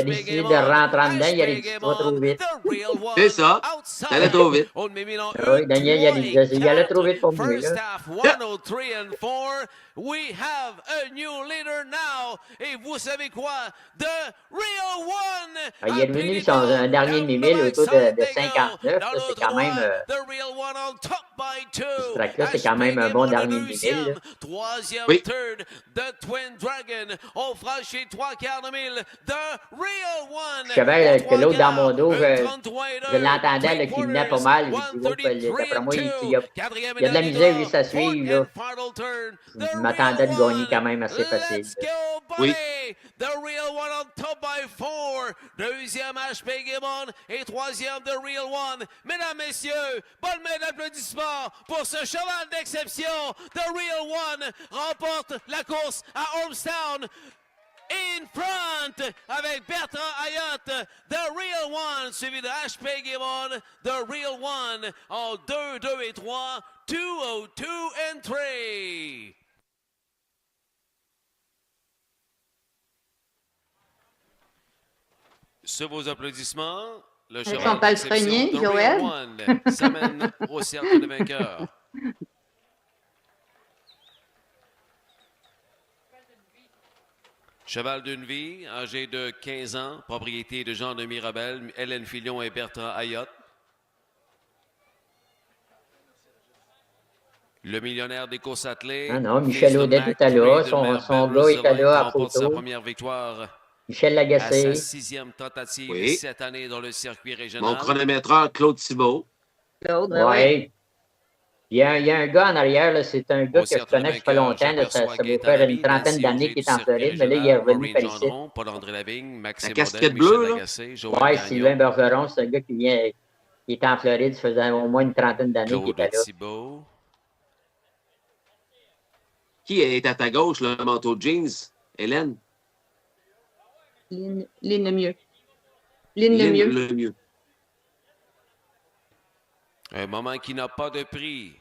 décidé de rentrer en dedans. Il a dit tu vas trop vite. C'est ça. T'allais trop vite. Oui, Daniel, il allait trop vite pour moi. First Là. half, 103 and 4. We have a new leader now. Et vous savez quoi? The Real One. Ah, il est revenu sur un dernier demi-mille autour de 59. Ça, c'est quand même. Ce track-là, c'est quand même un bon dernier demi-mille. Troisième, Oui. third, The Twin Dragon. On franchit 3 quarts de mille. The Real One. Je savais que l'autre dans mon dos, je l'entendais là, qu'il venait pas mal. D'après moi, il y a de la misère juste à suivre. Là. Je m'attendais de gagner quand même assez facile. Oui. The Real One on top by 4. Deuxième HP Gamon et troisième The Real One. Mesdames, messieurs, bonne main d'applaudissements pour ce cheval d'exception. The Real One remporte la course à Ormstown. In front avec Bertrand Ayotte, The Real One, suivi de HP Gamon, The Real One en 2, 2 et 3, 202 and 3. Sur vos applaudissements, le Avec cheval son palefrenier, d'exception, The Joël. Real One s'amène au cercle de vainqueurs. Cheval d'une vie, âgé de 15 ans, propriété de Jean de Mirabel, Hélène Filion et Bertrand Ayotte. Le millionnaire des courses attelées. Ah non, Michel Audet était là, son gars était là à remporte sa photo. première victoire Michel à Lagacé. sa 6e tentative Oui. cette année dans le circuit régional. Mon chronométreur, Claude Thibault. Claude, Oui. Il y a un gars en arrière, là, c'est un gars que je connais depuis pas longtemps. Là, ça va faire une trentaine d'années qu'il est en Floride, mais là, il est revenu par ici. La casquette bleue, là? Oui, Sylvain Bergeron, c'est un gars qui est en Floride, ça faisait au moins une trentaine d'années qu'il était là. Thibault. Qui est à ta gauche, le manteau de jeans? Hélène? Lynn Lemieux. Lynn Lemieux. Lemieux. Un moment qui n'a pas de prix.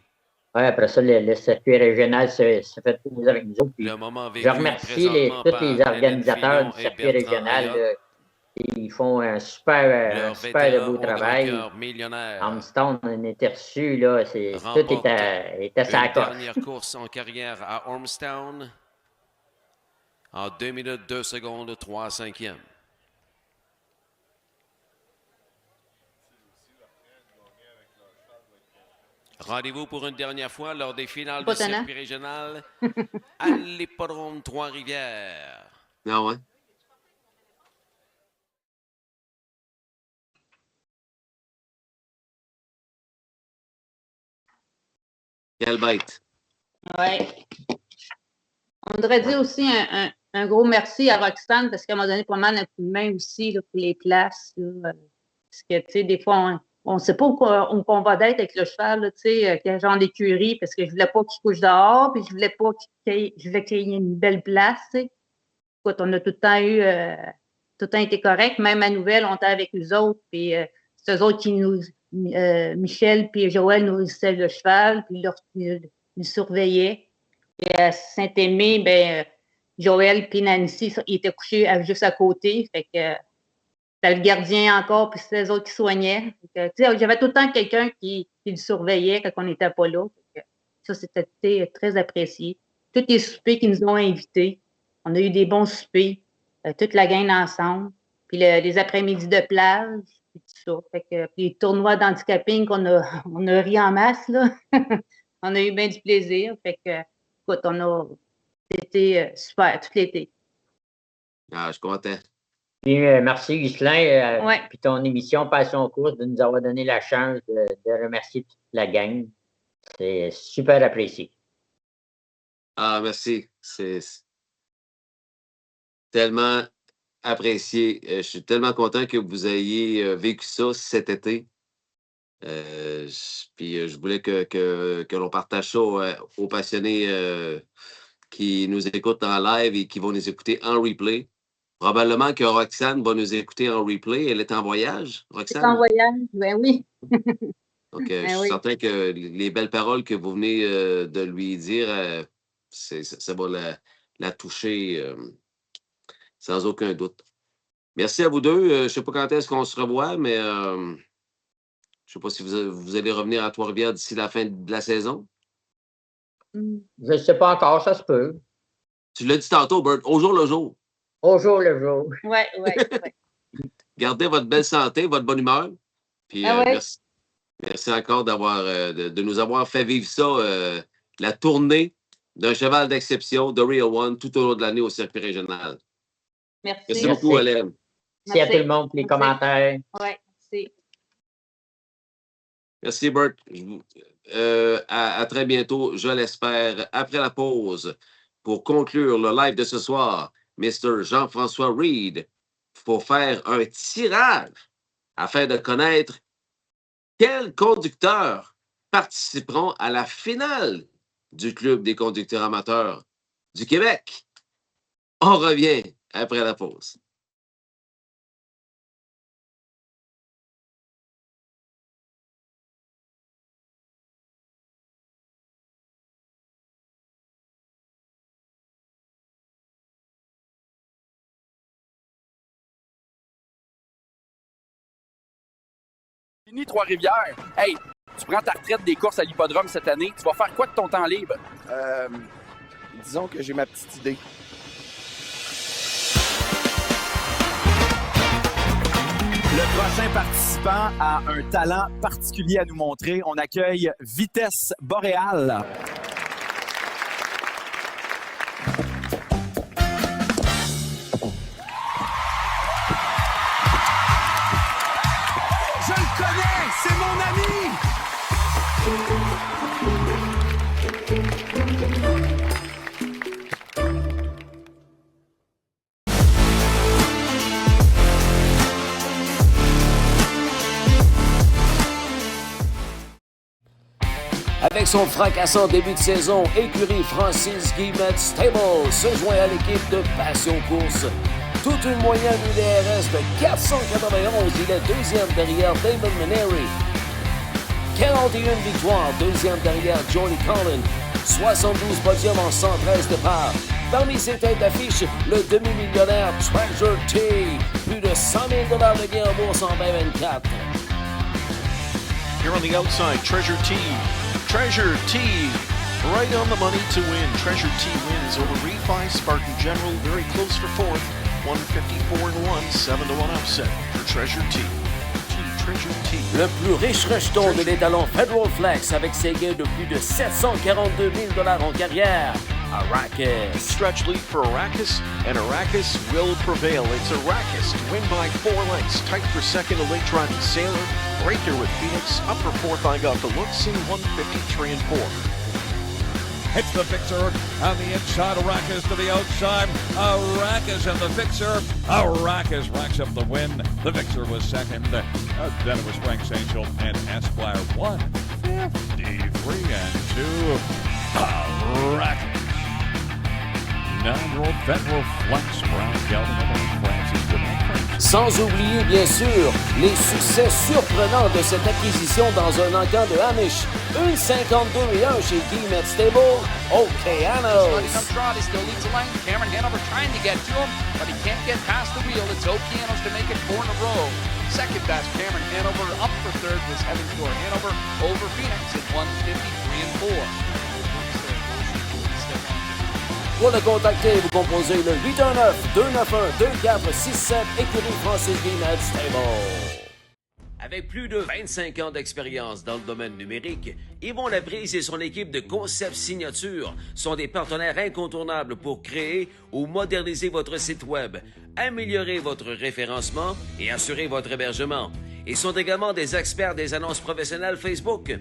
Oui, après ça, le circuit régional se fait poser avec nous autres. Puis Le moment vécu je remercie présentement tous par les Hélène organisateurs Fillon du et circuit Bertrand régional. Ayotte. Là. Ils font un super de beau travail. millionnaire. Armstrong, on était reçus, là. Tout était sa Une coche. dernière course en carrière à Ormstown. En 2 minutes, 2 secondes, 3 cinquièmes. Rendez-vous pour une dernière fois lors des finales du Pas étonnant. circuit régional à l'hippodrome Trois-Rivières. Non, ouais. Quelle bête. Oui. On voudrait dire aussi un gros merci à Roxane parce qu'elle m'a donné pas mal un coup de main aussi là, pour les places. Là. Parce que, tu sais, des fois, on ne sait pas où on va d'être avec le cheval, là, tu sais, quel genre d'écurie, parce que je ne voulais pas qu'il couche dehors, puis je voulais pas je voulais qu'il y ait une belle place, tu sais. Écoute, on a tout le temps tout le temps été correct. Même à Nouvelle, on était avec eux autres, puis c'est eux autres qui nous, Michel puis Joël nourrissaient le cheval, puis ils surveillaient. Et à Saint-Aimé, ben, Joël puis Nancy, ils étaient couchés juste à côté, fait que c'était le gardien encore, puis c'était les autres qui soignaient. J'avais tout le temps quelqu'un qui le surveillait quand on n'était pas là. Ça, c'était très apprécié. Tous les soupers qui nous ont invités, on a eu des bons soupers, toute la gang ensemble. Puis les après-midi de plage, puis tout ça. Fait que, puis les tournois d'handicaping on a ri en masse, là. On a eu bien du plaisir. Fait que, écoute, on a été super tout l'été. Ah, je suis content. Puis, merci, Ghislain. Ouais. Puis ton émission Passion Course de nous avoir donné la chance de remercier toute la gang. C'est super apprécié. Ah, merci. C'est tellement apprécié. Je suis tellement content que vous ayez vécu ça cet été. Puis je voulais que l'on partage ça aux passionnés qui nous écoutent en live et qui vont nous écouter en replay. Probablement que Roxane va nous écouter en replay. Elle est en voyage, Roxane? C'est en voyage, ben oui. Donc, Ben je suis oui. certain que les belles paroles que vous venez de lui dire, ça va la toucher sans aucun doute. Merci à vous deux. Je ne sais pas quand est-ce qu'on se revoit, mais je ne sais pas si vous allez revenir à Trois-Rivières d'ici la fin de la saison. Je ne sais pas encore, ça se peut. Tu l'as dit tantôt, Bert, au jour le jour. Au jour le jour. Oui. Gardez votre belle santé, votre bonne humeur. Puis ouais. merci encore de nous avoir fait vivre ça, la tournée d'un cheval d'exception, The Real One, tout au long de l'année au circuit régional. Merci beaucoup, Hélène. Merci à tout le monde pour les commentaires. Oui, merci. Merci, Bert. À très bientôt, je l'espère, après la pause. Pour conclure le live de ce soir, Mr. Jean-François Reed, pour faire un tirage afin de connaître quels conducteurs participeront à la finale du Club des conducteurs amateurs du Québec. On revient après la pause. Fini Trois-Rivières. Hey, tu prends ta retraite des courses à l'hippodrome cette année. Tu vas faire quoi de ton temps libre? Disons que j'ai ma petite idée. Le prochain participant a un talent particulier à nous montrer. On accueille Vitesse Boréal. Je le connais, c'est mon ami! Avec son fracassant début de saison, écurie Francis Guillemette Stable se joint à l'équipe de Passion Course. Toute une moyenne UDRS de 491, il est deuxième derrière David Maneri. 41 victoires, deuxième derrière Johnny Collin. 72 podiums en 113 départs. Parmi ses têtes d'affiche, le demi-millionnaire Treasure T. Plus de 100 000 $ de gains en bourse en 2024. Here on the outside, Treasure T. Treasure T. Right on the money to win. Treasure T wins over Refi, Spartan General, very close for fourth. 154-1, 7-1 upset for Treasure T. Treasure T. Le plus riche rejeton de l'étalon Federal Flex avec ses gains de plus de 742 000 $ en carrière. Arrakis. Stretch lead for Arrakis, and Arrakis will prevail. It's Arrakis to win by 4 lengths. Tight for second, a late driving Sailor. Right there with Phoenix. Upper fourth, I got the looks in 153 and 4. It's the Fixer on the inside. Arrakis to the outside. Arrakis and the Fixer. Arrakis racks up the win. The Fixer was second. Then it was Frank's Angel and Esquire 153 and 2. Arrakis. 9-year-old Federal Flex. Brown Gelding, Francis Guillemette. Sans oublier, bien sûr, les succès surprenants de cette acquisition dans un encamp de Amish. Une 52-1 chez Guillemette Stable, Okeanos. He still leads the lane. Cameron Hanover trying to get to him, but he can't get past the wheel. It's Okeanos to make it 4 in a row. Second best, Cameron Hanover. Up for third was Evan Shore. Hanover over Phoenix at 153 and 4. Pour le contacter, vous composez le 819-291-2467, écurie Francis Guillemette Stable. Avec plus de 25 ans d'expérience dans le domaine numérique, Yvon Laprise et son équipe de Concept Signature sont des partenaires incontournables pour créer ou moderniser votre site Web, améliorer votre référencement et assurer votre hébergement. Ils sont également des experts des annonces professionnelles Facebook.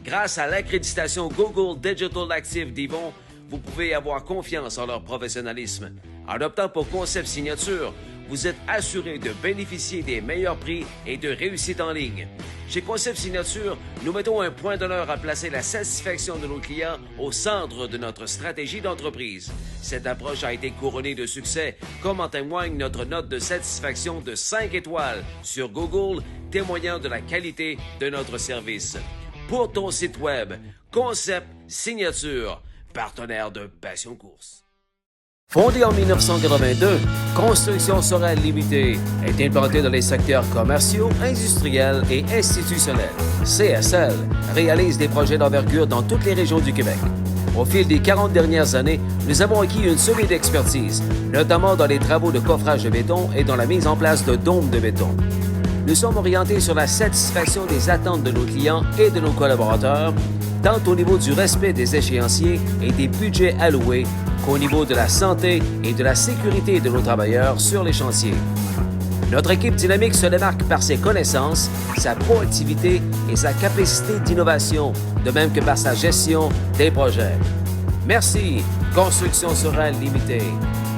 Grâce à l'accréditation Google Digital Active d'Yvon, vous pouvez avoir confiance en leur professionnalisme. En optant pour Concept Signature, vous êtes assuré de bénéficier des meilleurs prix et de réussite en ligne. Chez Concept Signature, nous mettons un point d'honneur à placer la satisfaction de nos clients au centre de notre stratégie d'entreprise. Cette approche a été couronnée de succès, comme en témoigne notre note de satisfaction de 5 étoiles sur Google, témoignant de la qualité de notre service. Pour ton site Web, Concept Signature, partenaire de Passion Course. Fondée en 1982, Construction Sorel Limitée est implantée dans les secteurs commerciaux, industriels et institutionnels. CSL réalise des projets d'envergure dans toutes les régions du Québec. Au fil des 40 dernières années, nous avons acquis une solide expertise, notamment dans les travaux de coffrage de béton et dans la mise en place de dômes de béton. Nous sommes orientés sur la satisfaction des attentes de nos clients et de nos collaborateurs, tant au niveau du respect des échéanciers et des budgets alloués qu'au niveau de la santé et de la sécurité de nos travailleurs sur les chantiers. Notre équipe dynamique se démarque par ses connaissances, sa proactivité et sa capacité d'innovation, de même que par sa gestion des projets. Merci, Construction Sorel Limitée,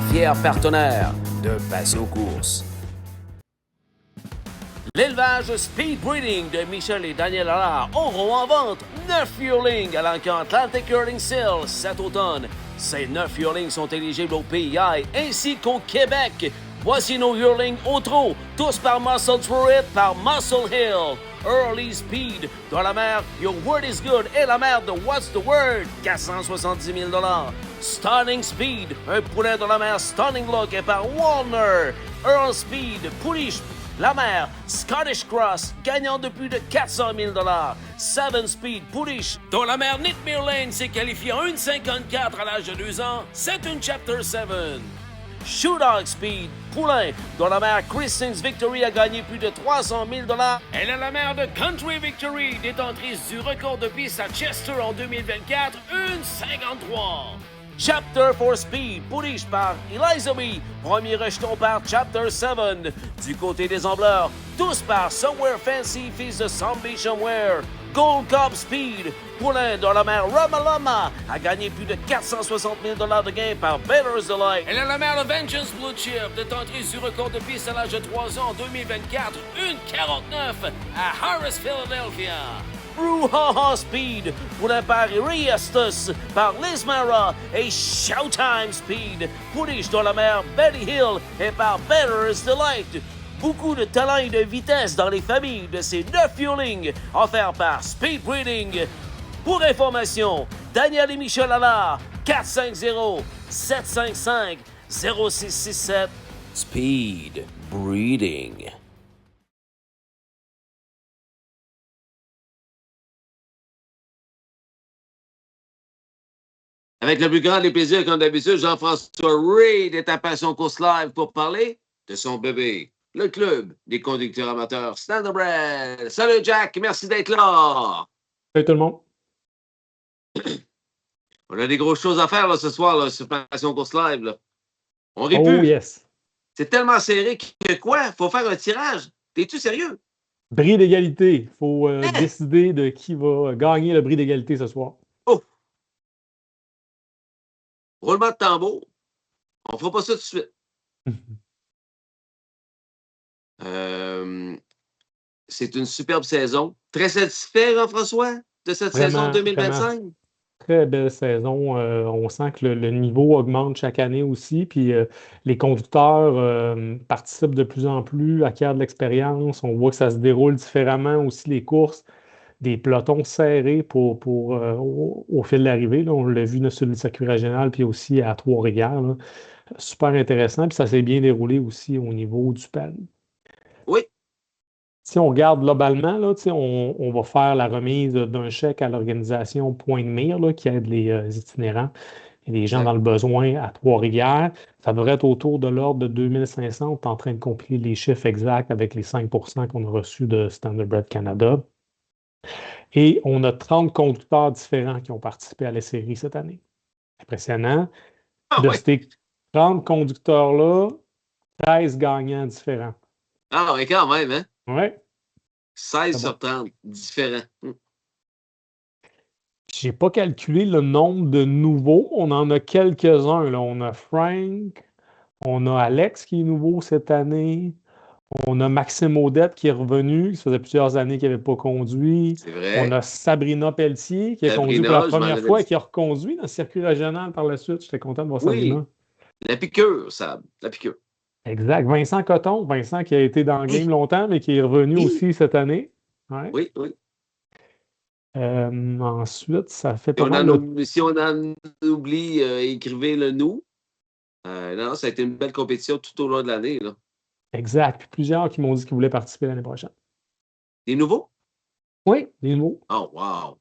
fier partenaire de Passion Course. L'élevage Speed Breeding de Michel et Daniel Allard auront en vente 9 yearlings à l'encan Atlantic Yearling Sale cet automne. Ces 9 yearlings sont éligibles au PEI ainsi qu'au Québec. Voici nos yearlings au trot, tous par Muscle Truett, par Muscle Hill. Early Speed, dans la mère Your Word is Good et la mère de What's the Word, 470 000 $. Stunning Speed, un poulain dans la mère Stunning Look et par Walner. Earl Speed, pouliche la mère Scottish Cross, gagnant de plus de 400 000 $. Seven Speed Pouliche, dont la mère Nitmere Lane s'est qualifiée en 1,54 à l'âge de 2 ans, c'est une Chapter 7. Shoe Dog Speed, poulain, dont la mère Kristen's Victory a gagné plus de 300 000 $. Elle est la mère de Country Victory, détentrice du record de piste à Chester en 2024, 1,53. Chapter 4 Speed, pouliche par Eliza B. Premier rejeton par Chapter 7. Du côté des Ambleurs, tous par Somewhere Fancy, fils de Zombie Somewhere. Gold Cup Speed, poulain dont la mère Ramalama a gagné plus de 460 000 $ de gains par Better's Delight. Elle est la mère de Vengeance Blue Chip, détentrice du record de piste à l'âge de 3 ans en 2024, 1,49 à Harris, Philadelphia. Brouhaha Speed, poulain par Riestus, par Liz Mara et Showtime Speed, pouliche dont la mère Betty Hill et par Better's Delight. Beaucoup de talent et de vitesse dans les familles de ces 9 yearlings offerts par Speed Breeding. Pour information, Daniel et Michel Allard, 450-755-0667. Speed Breeding. Avec le plus grand des plaisirs, comme d'habitude, Jean-François Reid est à Passion Course Live pour parler de son bébé, le club des conducteurs amateurs Standardbred. Salut Jack, merci d'être là. Salut tout le monde. On a des grosses choses à faire là, ce soir là, sur Passion Course Live. Là. On rit Oh plus. yes. C'est tellement serré que quoi? Faut faire un tirage. T'es-tu sérieux? Bris d'égalité. Il faut décider de qui va gagner le bris d'égalité ce soir. Oh! Roulement de tambour. On fera pas ça tout de suite. C'est une superbe saison. Très satisfait, Jean-François, de cette saison 2025? Vraiment. Très belle saison. On sent que le niveau augmente chaque année aussi. Puis les conducteurs participent de plus en plus, acquièrent de l'expérience. On voit que ça se déroule différemment aussi, les courses. Des pelotons serrés au fil de l'arrivée. On l'a vu sur le circuit régional puis aussi à Trois-Rivières. Là. Super intéressant. Puis ça s'est bien déroulé aussi au niveau du PAN. Oui. Si on regarde globalement, là, on va faire la remise d'un chèque à l'organisation Point de Mire là, qui aide les itinérants. Il y a des gens dans le besoin à Trois-Rivières. Ça devrait être autour de l'ordre de 2500. On est en train de compiler les chiffres exacts avec les 5% qu'on a reçus de Standardbred Canada. Et on a 30 conducteurs différents qui ont participé à la série cette année. Impressionnant. Ces 30 conducteurs-là, 13 gagnants différents. Ah oui, quand même, hein? Oui. 16 sur 30 différents. Je n'ai pas calculé le nombre de nouveaux. On en a quelques-uns. Là. On a Frank, on a Alex qui est nouveau cette année. On a Maxime Audette qui est revenu. Ça faisait plusieurs années qu'il n'avait pas conduit. C'est vrai. On a Sabrina Pelletier qui a conduit pour la première fois et qui a reconduit dans le circuit régional par la suite. J'étais content de voir Sabrina. La piqûre, Sab. La piqûre. Exact. Vincent Coton. Vincent qui a été dans le game longtemps, mais qui est revenu aussi cette année. Ouais. Oui, oui. Ensuite, ça fait pas mal. Si on en oublie, écrivez le nous. Non, ça a été une belle compétition tout au long de l'année. Là. Exact. Puis plusieurs qui m'ont dit qu'ils voulaient participer l'année prochaine. Des nouveaux? Oui, des nouveaux. Oh, wow!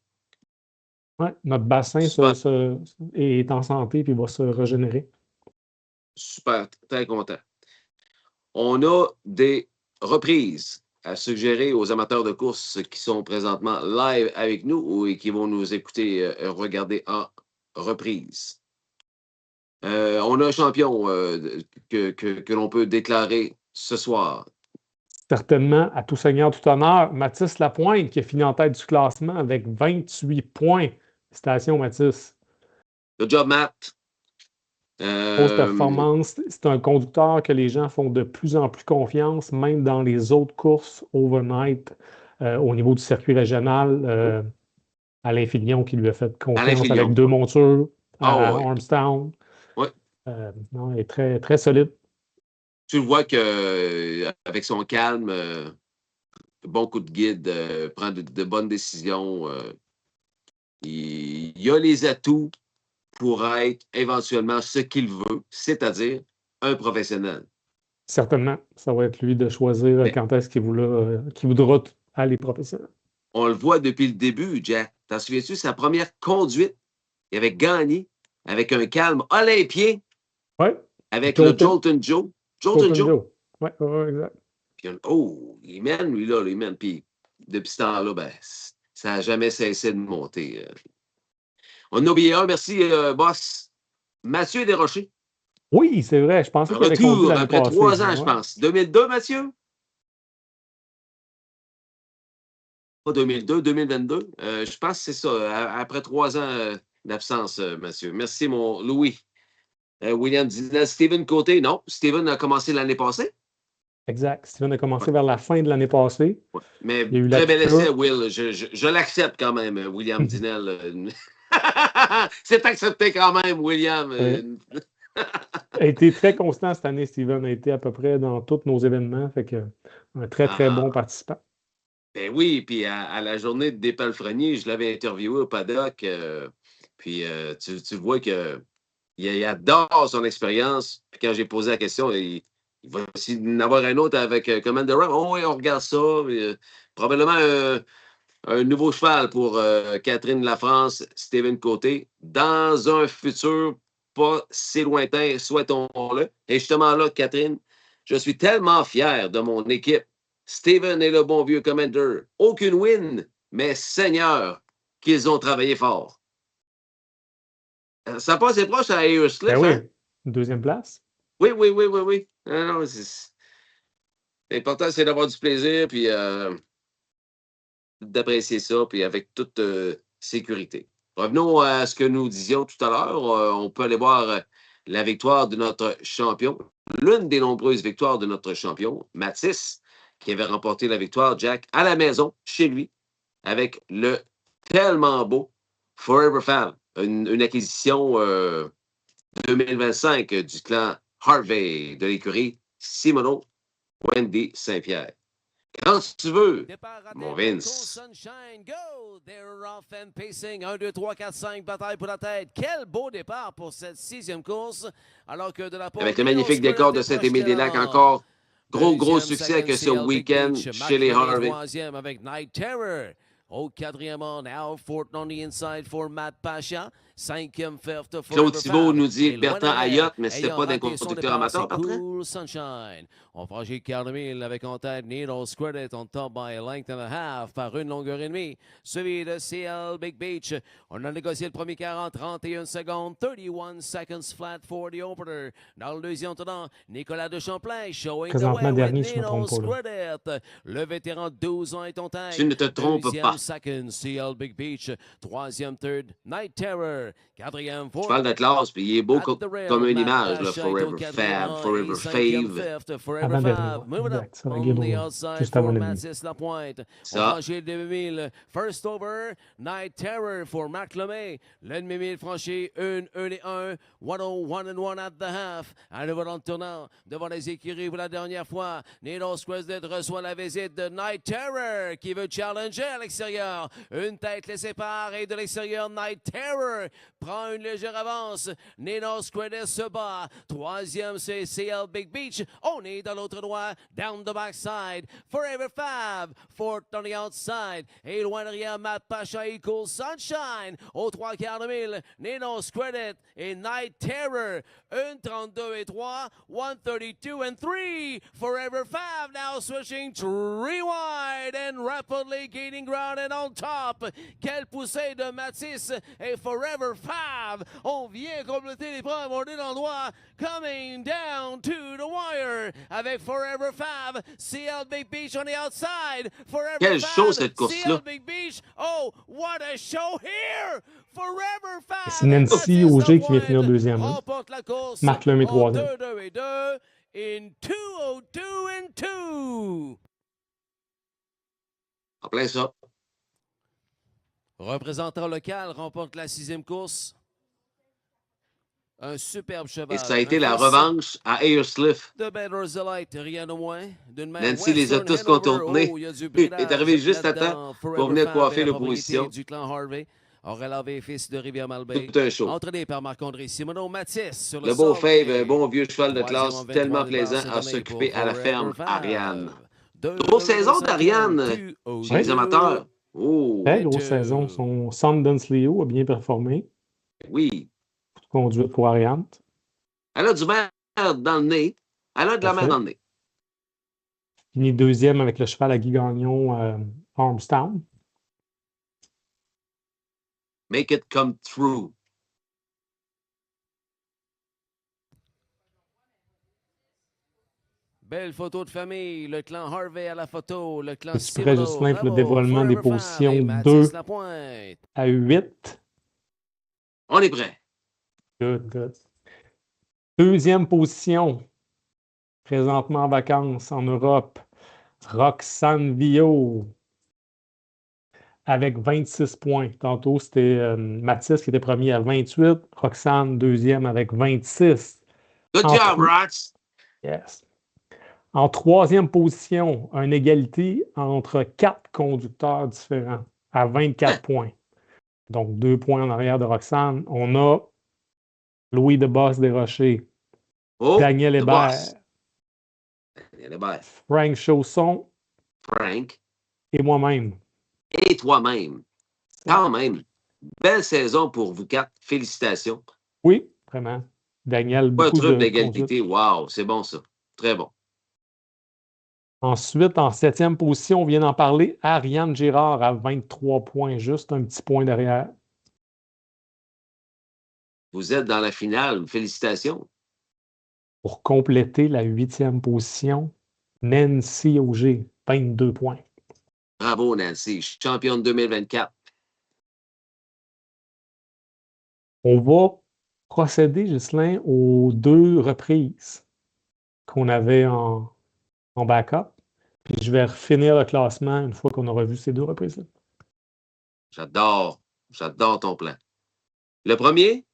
Oui, notre bassin est en santé et va se régénérer. Super, très content. On a des reprises à suggérer aux amateurs de course qui sont présentement live avec nous et qui vont nous écouter, regarder en reprise. On a un champion que l'on peut déclarer ce soir. Certainement, à tout seigneur, tout honneur, Mathis Lapointe qui a fini en tête du classement avec 28 points. Félicitations, Mathis. Good job, Matt. Grosse performance. C'est un conducteur que les gens font de plus en plus confiance, même dans les autres courses overnight au niveau du circuit régional. Alain Filion qui lui a fait confiance avec 2 montures à Ormstown. Oui. Non, il est très, très solide. Tu le vois qu'avec son calme, bon coup de guide, prend de bonnes décisions. Il a les atouts pour être éventuellement ce qu'il veut, c'est-à-dire un professionnel. Certainement. Ça va être lui de choisir quand est-ce qu'il voudra aller professionnel. On le voit depuis le début, Jack. T'en souviens-tu, sa première conduite, il avait gagné avec un calme olympien. Oui. Avec le Jolton Joe. Jolton Joe. Oui, exact. Puis, il mène, lui, là, il mène. Puis, depuis ce temps-là, ben, ça n'a jamais cessé de monter. On a oublié un, merci, boss. Mathieu Desrochers. Oui, c'est vrai. Je pensais qu'il avait conduit l'année après passée. 3 ans, je pense. 2002, Mathieu? Pas 2002, 2022. Je pense que c'est ça. Après 3 ans d'absence, Mathieu. Merci, mon Louis. William Dinel. Steven Côté, non. Steven a commencé l'année passée. Exact. Steven a commencé vers la fin de l'année passée. Ouais. Mais très bel essai, Will. Je l'accepte quand même, William Dinel. C'est accepté quand même, William. A été très constant cette année, Steven. A été à peu près dans tous nos événements. Fait que un très, très bon participant. Ben oui, puis à la journée de Dépalfrenier, je l'avais interviewé au paddock. Puis tu vois qu'il adore son expérience. Puis quand j'ai posé la question, il va aussi en avoir un autre avec Commander Rock. Oh oui, on regarde ça. Probablement un nouveau cheval pour Catherine Lafrance, Steven Côté, dans un futur pas si lointain, souhaitons-le. Et justement là, Catherine, je suis tellement fier de mon équipe. Steven et le bon vieux Commander. Aucune win, mais Seigneur, qu'ils ont travaillé fort. Ça passe proche à Airslip. Oui, hein? 2e place. Oui. Non, l'important, c'est d'avoir du plaisir, puis d'apprécier ça, puis avec toute sécurité. Revenons à ce que nous disions tout à l'heure. On peut aller voir la victoire de notre champion, l'une des nombreuses victoires de notre champion, Mathis, qui avait remporté la victoire, Jack, à la maison, chez lui, avec le tellement beau Forever Fab, une acquisition 2025 du clan Harvey de l'écurie Simoneau Wendy Saint-Pierre. Quand tu veux, mon Vince. Sunshine, go! They're off and pacing. 1, 2, 3, 4, 5, bataille pour la tête. Quel beau départ pour cette 6e course. Alors que de la avec le magnifique décor de Saint-Émile-des-Lacs, encore gros succès que ce week-end chez les Harvey. 3e avec Night Terror. Au 4e on, Al Fortin on the inside for Matt Pasha. 5e Fifth. Claude Thibault nous dit Bertrand Ayotte, mais c'était pas d'un conducteur amateur, Cool Sunshine. On franchit le quart de mille avec en tête Needles Credit on top by a length and a half par une longueur et demie. Suivi de CL Big Beach. On a négocié le premier 40, 31 secondes, 31 seconds flat for the opener. Dans le deuxième tournant, Nicolas de Champlain showing the way with Needles Credit. Le vétéran 12 ans est en tête. Tu ne te trompes pas. Second, CL Big Beach. Troisième, third, Night Terror. Quatrième, je parle de classe, puis il est beau comme une image, là, Forever Fab, Forever Fave. Forever Fab. Moving up on the outside for Mathis Lapointe. On franchit le demi-mille. First over, Night Terror for Marc Lemay. L'ennemi-mille franchi 1, 1 et 1. 101 and 1 at the half. À nouveau dans le tournant, devant les écuries pour la dernière fois. Needles Credit reçoit la visite de Night Terror qui veut challenger à l'extérieur. Une tête les sépare et de l'extérieur, Night Terror prend une légère avance. Needles Credit se bat. Troisième, c'est CL Big Beach. On est dans l'autre droit. Down the backside. Forever Fab. Fourth on the outside. Et loin derrière, Matt Pacha et Cool Sunshine. Aux 3/4 de mille, Needles Credit et Night Terror. 1:32 et 3. 1:32 and 3. Forever Fab now switching 3 wide and rapidly gaining ground and on top. Quelle poussée de Mathis et Forever Fab. On vient compléter l'épreuve. On est dans le droit. Coming down to the wire avec Forever Fab. CL Big Beach on the outside. Forever Quel Fab. show cette course-là. CL Big Beach. Oh, what a show here. Forever Fab. C'est Nancy Auger qui vient finir deuxième. Marc Lemay troisième. 2 et 2 in 2:02 and 2. En plein ça. Représentant local remporte la 6e course. Un superbe cheval. Et ça a été la revanche à Ayerscliff. De Bedros Delight, rien de moins. Nancy les a tous contournés. Il est arrivé juste à temps pour venir coiffer l'opposition. Du clan Harvey. Aurélave, fils de Rivière-Malbaie. Tout un show. Entraîné par Marc-André Simoneau. Mathis sur le beau Fave, un bon vieux cheval de classe, tellement plaisant à s'occuper à la ferme. Ariane. Grosse saison d'Ariane chez les amateurs. Oh. Très grosse saison. Son Sundance Leo a bien performé. Oui. Conduite pour Ariane. Elle a du mer dans le nez. Elle a de la mer dans le nez. Fini deuxième avec le cheval à Guy Gagnon, Armstown. Make it come true. Belle photo de famille. Le clan Harvey à la photo. Le clan Es-tu prêt, Justin, pour le dévoilement des positions 2 à 8? On est prêt. Good, good. Deuxième position, présentement en vacances en Europe, Roxane Villot avec 26 points. Tantôt, c'était Mathis qui était premier à 28, Roxane deuxième avec 26. Good job, Rox! Yes. En troisième position, une égalité entre 4 conducteurs différents à 24 points. Donc, 2 points en arrière de Roxane. On a Louis Deboss Desrochers, Daniel Hébert, Frank Chausson, et moi-même. Et toi-même. Quand même. Belle saison pour vous quatre. Félicitations. Oui, vraiment. Daniel, pas beaucoup un truc de d'égalité. Wow, c'est bon ça. Très bon. Ensuite, en 7e position, on vient d'en parler, Ariane Girard à 23 points, juste un petit point derrière. Vous êtes dans la finale. Félicitations. Pour compléter la 8e position, Nancy Auger, 22 points. Bravo, Nancy. Championne 2024. On va procéder, Ghislain, aux 2 reprises qu'on avait en backup. Puis je vais finir le classement une fois qu'on aura vu ces 2 reprises-là. J'adore. J'adore ton plan. Le premier?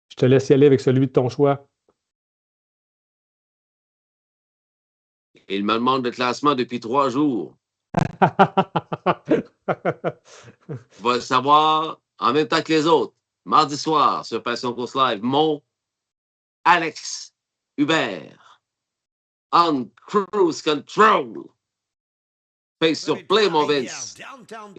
Je te laisse y aller avec celui de ton choix. Il me demande le classement depuis 3 jours. On va le savoir en même temps que les autres. Mardi soir, sur Passion Course Live, mon Alex Hubert. On cruise control. Pace sur play, mon Vince.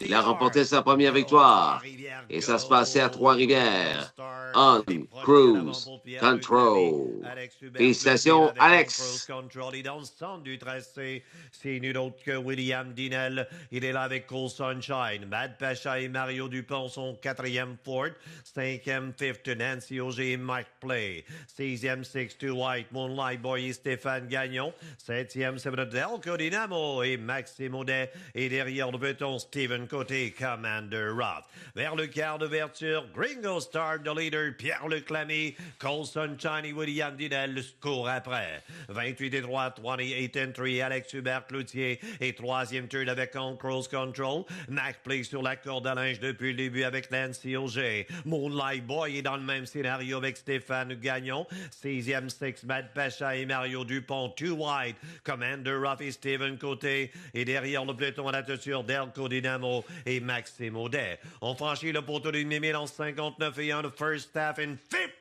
Il a remporté sa première victoire. Et ça se passait à Trois-Rivières. On Cruise Control. Félicitations, Alex. Il est dans le centre du tracé. C'est nul autre que William Dinel. Il est là avec Cool Sunshine. Matt Pacha et Mario Dupont sont quatrième Ford. Cinquième Fifth, Nancy Auger et Mike Play. Sixième Six to White, Moonlight Boy et Stéphane Gagnon. Septième c'est Delco Dynamo et Maxime Audet. Et derrière le peloton, Steven Côté, Commander Roth. Vers le quart d'ouverture, Gringo Star, de leader, Pierre-Luc Lamy, Cole Sunshine et William Dinel courent après. 28 et 3, 28 and 3, Alex Hubert-Cloutier et troisième turn avec On Cruise Control. Mac Play sur la corde à linge depuis le début avec Nancy Auger. Moonlight Boy est dans le même scénario avec Stéphane Gagnon. Sixième Six, Matt Pacha et Mario Dupont, Too Wide, Commander Roth et Steven Côté. Et derrière le peloton à la tessure, Delco Dynamo et Maxime Audet. On franchit le poteau du demi-mille en 59 et 1 de first half in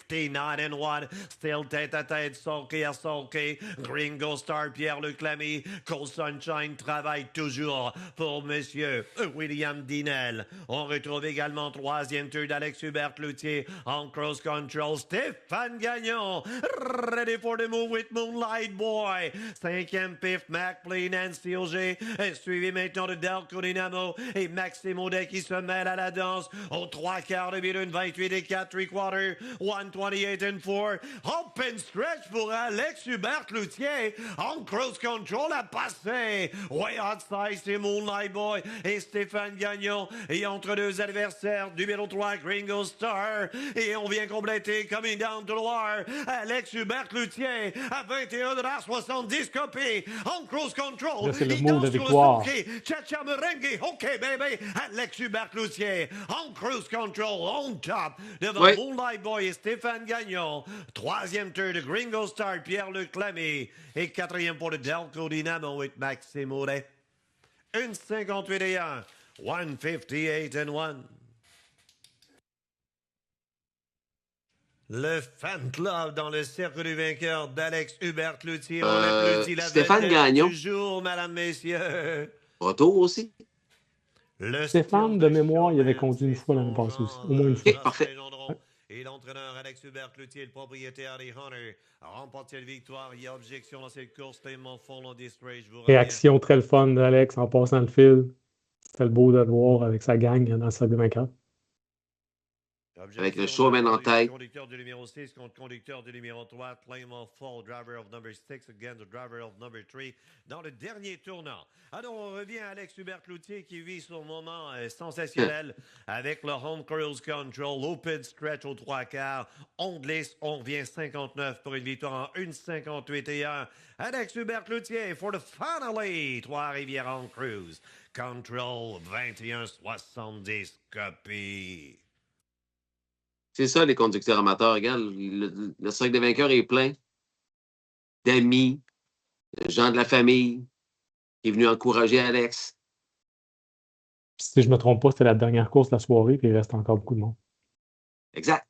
59 and 1. Still tête à tête, Sorqué à Sorqué. Gringo Star, Pierre-Luc Lamy. Cold Sunshine travaille toujours pour Monsieur William Dinel. On retrouve également troisième tour d'Alex Hubert-Cloutier en cross control. Stéphane Gagnon, ready for the move with Moonlight Boy. Cinquième pif, Mac Play, Nancy Auger. Suivi maintenant de Delco Dynamo et Maxime Audet qui se mêle à la danse. Aux trois quarts de minute, 28 et 4, 3/4, 128 and 4. Open stretch pour Alex Hubert-Cloutier. En cross control à passer. Way outside, c'est Moonlight Boy et Stéphane Gagnon. Et entre deux adversaires, numéro 3, Gringo Star. Et on vient compléter coming down to the wire. Alex Hubert-Cloutier à 21,70 copies. En cross control. Là, c'est le mot de victoire. Cha-cha merengue, OK, baby. Alex Hubert-Cloutier en cruise control, on top, devant Moonlight Boy et Stéphane Gagnon. Troisième tour de Gringo Star, Pierre-Luc Lamy. Et quatrième pour le Delco Dynamo avec Maxime Audet. 1,58 et 1, 158 and 1. Le fan club dans le cercle du vainqueur d'Alex Hubert-Cloutier. On applaudit la Stéphane Gagnon. Du jour, mesdames, messieurs. Retour aussi. Stéphane, de mémoire, il avait conduit une fois l'année passée aussi. Au moins une fois. Parfait. Et l'entraîneur Alex Hubert-Cloutier, le propriétaire des Hunters, a remporté la victoire. Il y a objection dans cette course. Tellement fond on display. Réaction très le fun d'Alex en passant le fil. C'était le beau de le voir avec sa gang dans le cercle du vainqueur. Avec le showman en tête. Conducteur du numéro 6 contre conducteur du numéro 3. Claim of fall, driver of number 6 against the driver of number 3 dans le dernier tournant. Alors, on revient à Alex Hubert-Cloutier qui vit son moment sensationnel avec le home cruise control, open stretch aux trois quarts. On glisse, on revient 59 pour une victoire en 1,58 et 1. Alex Hubert-Cloutier for the finale. Trois-Rivières en cruise. Control 21,70 copies. C'est ça, les conducteurs amateurs. Regarde, le cercle des vainqueurs est plein d'amis, de gens de la famille qui est venu encourager Alex. Si je ne me trompe pas, c'était la dernière course de la soirée, puis il reste encore beaucoup de monde. Exact.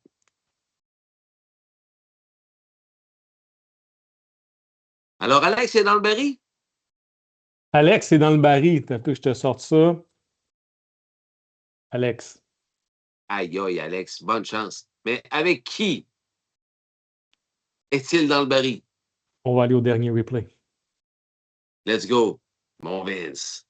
Alors, Alex est dans le baril? Alex est dans le baril. T'as que je te sorte ça. Alex. Aïe, aïe, Alex, bonne chance. Mais avec qui est-il dans le baril? On va aller au dernier replay. Let's go, mon Vince.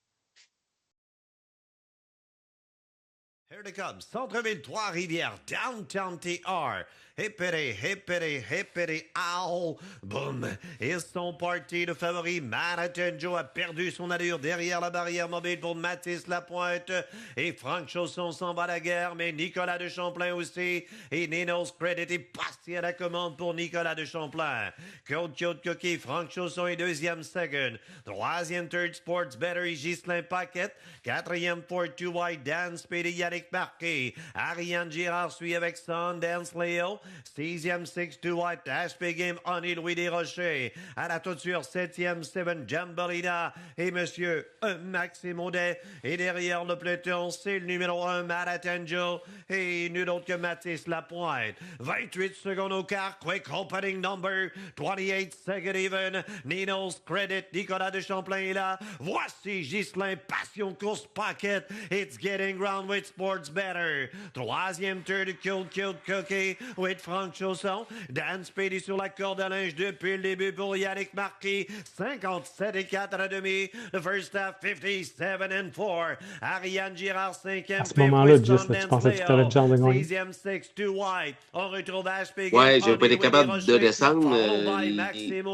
Here they come. Centre-ville, Trois-Rivières, downtown TR. Hippity, hippity, hippity, ow. Boum. Ils sont partis. Le favori Manhattan Joe a perdu son allure derrière la barrière mobile pour Mathis Lapointe. Et Franck Chausson s'en va à la guerre, mais Nicolas de Champlain aussi. Et Nino's Credit est passé à la commande pour Nicolas de Champlain. Côte Coquille, Franck Chausson est deuxième second. Troisième third sports better, Ghislain Paquette. Quatrième for Two White, Dan Spady, Yannick Marquis. Ariane Girard suit avec Sundance Leo. 6e, 6-2 White. HP Game, Honey Louis Desrochers. À la toiture, 7e, 7 Jambalina. Et monsieur Maxime Audet. Et derrière le peloton, c'est le numéro 1, Marat Angel. Et nul autre que Mathis Lapointe. 28 secondes au quart. Quick opening number. 28 second even. Nino's Credit. Nicolas de Champlain est là. Voici Ghislain Passion Course Pocket. It's getting round with Sports Better. 3e tour de Cute Cookie with Franck Chausson. Dan Spady sur la corde à linge depuis le début pour Yannick Marquis. 57-4 à la demi. The first half, 57-4. Ariane Girard, 5e. À ce moment-là, Jess, tu pensais que tu avais une chance de gagner? 6e, 6-2 White. On retrouve HP. Ouais, j'ai pas été capable de descendre.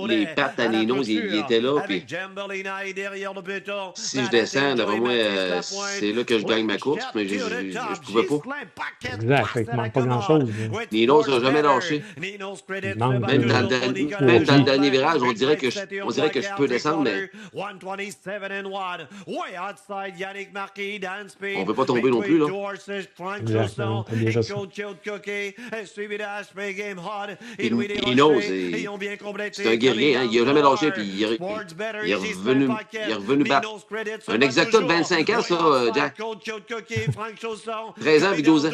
Les pattes à Nino, ils étaient là. Puis si je descends, devant moi, c'est là que je gagne ma course, mais je pouvais pas. Exact, il ne manque pas grand-chose. Nino ne s'est jamais lâché. Même dans le dernier virage, on dirait que je peux descendre, mais on ne peut pas tomber non plus, là. Exactement, t'as déjà ça. Nino, c'est un guerrier, hein? Il n'a jamais lâché, puis il est revenu battre. Un exacta de 25 ans, ça, Jack. 13 ans, puis 12 ans.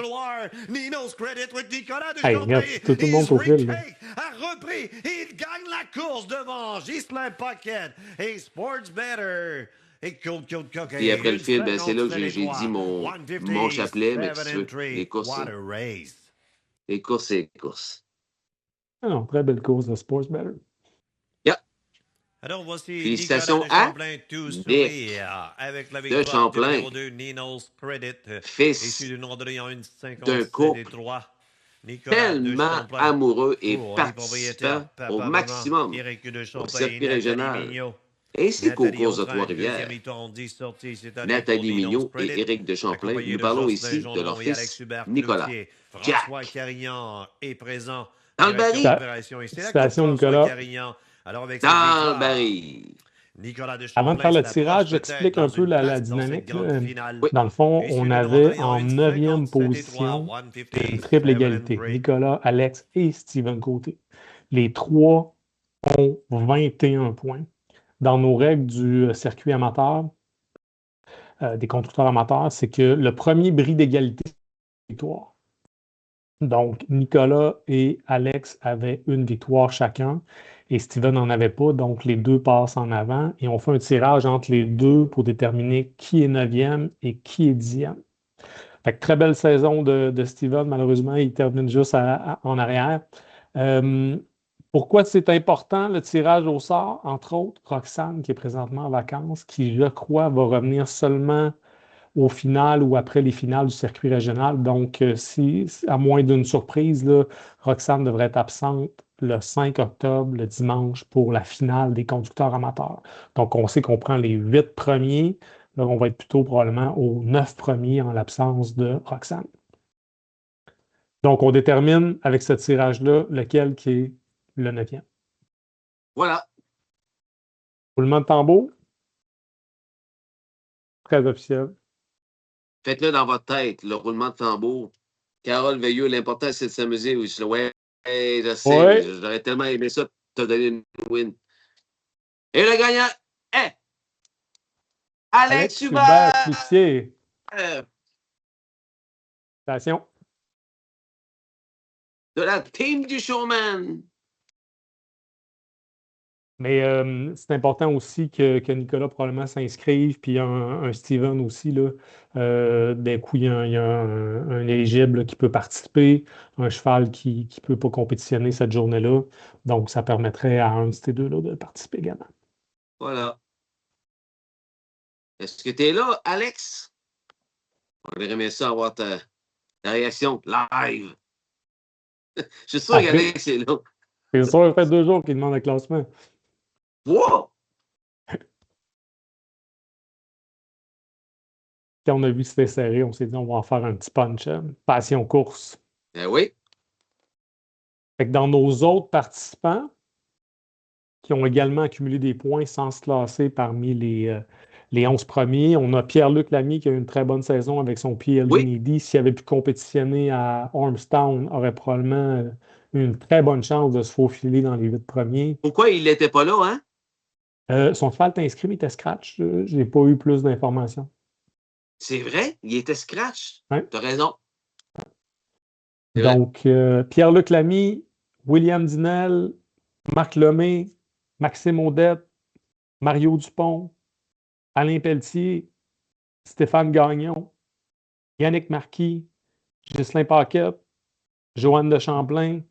Hey, regarde, tout le monde au fil. A repris, il gagne la course devant Ghislain Pocket et Sports Better. Et après le fil, ben, c'est là que j'ai dit mon chapelet, mais tu veux, les courses, c'est les courses. Ah non, très belle course de Sports Better. Alors voici félicitations à Nick de Champlain, fils d'un couple tellement amoureux et participant au maximum au circuit régional, ainsi qu'aux courses de Trois-Rivières. Nathalie Mignot et Éric de Champlain, nous parlons ici de leur fils Nicolas. Jack. Dans le baril. Citation Nicolas. Dans le baril. Avant de faire le tirage, j'explique un peu la dynamique. Dans le fond, on avait en 9e position une triple égalité. Nicolas, Alex et Steven Côté. Les trois ont 21 points. Dans nos règles du circuit amateur, des constructeurs amateurs, c'est que le premier bris d'égalité, c'est une victoire. Donc, Nicolas et Alex avaient une victoire chacun et Steven n'en avait pas, donc les deux passent en avant et on fait un tirage entre les deux pour déterminer qui est 9e et qui est 10e. Fait que très belle saison de Steven, malheureusement, il termine juste en arrière. Pourquoi c'est important le tirage au sort? Entre autres, Roxane, qui est présentement en vacances, qui, je crois, va revenir seulement au final ou après les finales du circuit régional. Donc, si à moins d'une surprise, là, Roxane devrait être absente le 5 octobre, le dimanche, pour la finale des conducteurs amateurs. Donc, on sait qu'on prend les 8 premiers. Là, on va être plutôt probablement aux 9 premiers en l'absence de Roxane. Donc, on détermine avec ce tirage-là lequel qui est le 9e. Voilà. Roulement de tambour. Très officiel. Faites-le dans votre tête, le roulement de tambour. Carole Veilleux, l'important, c'est de s'amuser. Oui, je sais, ouais. J'aurais tellement aimé ça, te donner une win. Et le gagnant est Alex Hubert Cloutier. Attention. De la team du showman. Mais c'est important aussi que Nicolas probablement s'inscrive, puis un Steven aussi. Là, d'un coup, il y a un éligible qui peut participer, un cheval qui ne peut pas compétitionner cette journée-là. Donc, ça permettrait à un de ces deux-là de participer également. Voilà. Est-ce que tu es là, Alex? On aurait aimé ça avoir ta réaction live. Je suis sûr qu'Alex est là. C'est sûr, ça fait 2 jours qu'il demande un classement. Wow! Quand on a vu que c'était serré, on s'est dit on va en faire un petit punch. Passion course. Oui. Fait que dans nos autres participants qui ont également accumulé des points sans se classer parmi les 11 premiers. On a Pierre-Luc Lamy qui a eu une très bonne saison avec son PLG Needy. S'il avait pu compétitionner à Ormstown, aurait probablement eu une très bonne chance de se faufiler dans les 8 premiers. Pourquoi il n'était pas là, hein? Son cheval est inscrit, mais il était scratch. Je n'ai pas eu plus d'informations. C'est vrai? Il était scratch? Ouais. Tu as raison. Donc, Pierre-Luc Lamy, William Dinel, Marc Lemay, Maxime Audette, Mario Dupont, Alain Pelletier, Stéphane Gagnon, Yannick Marquis, Ghislain Paquette, Joanne de Champlain,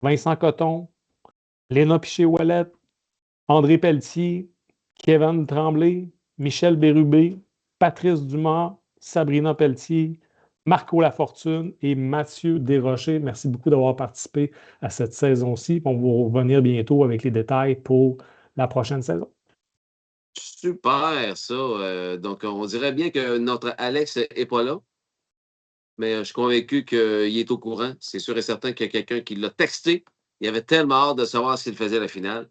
Vincent Coton, Léna Piché-Ouellette, André Pelletier, Kevin Tremblay, Michel Bérubé, Patrice Dumas, Sabrina Pelletier, Marco Lafortune et Mathieu Desrochers. Merci beaucoup d'avoir participé à cette saison-ci. On va revenir bientôt avec les détails pour la prochaine saison. Super, ça. Donc, on dirait bien que notre Alex n'est pas là, mais je suis convaincu qu'il est au courant. C'est sûr et certain qu'il y a quelqu'un qui l'a texté. Il avait tellement hâte de savoir s'il faisait la finale.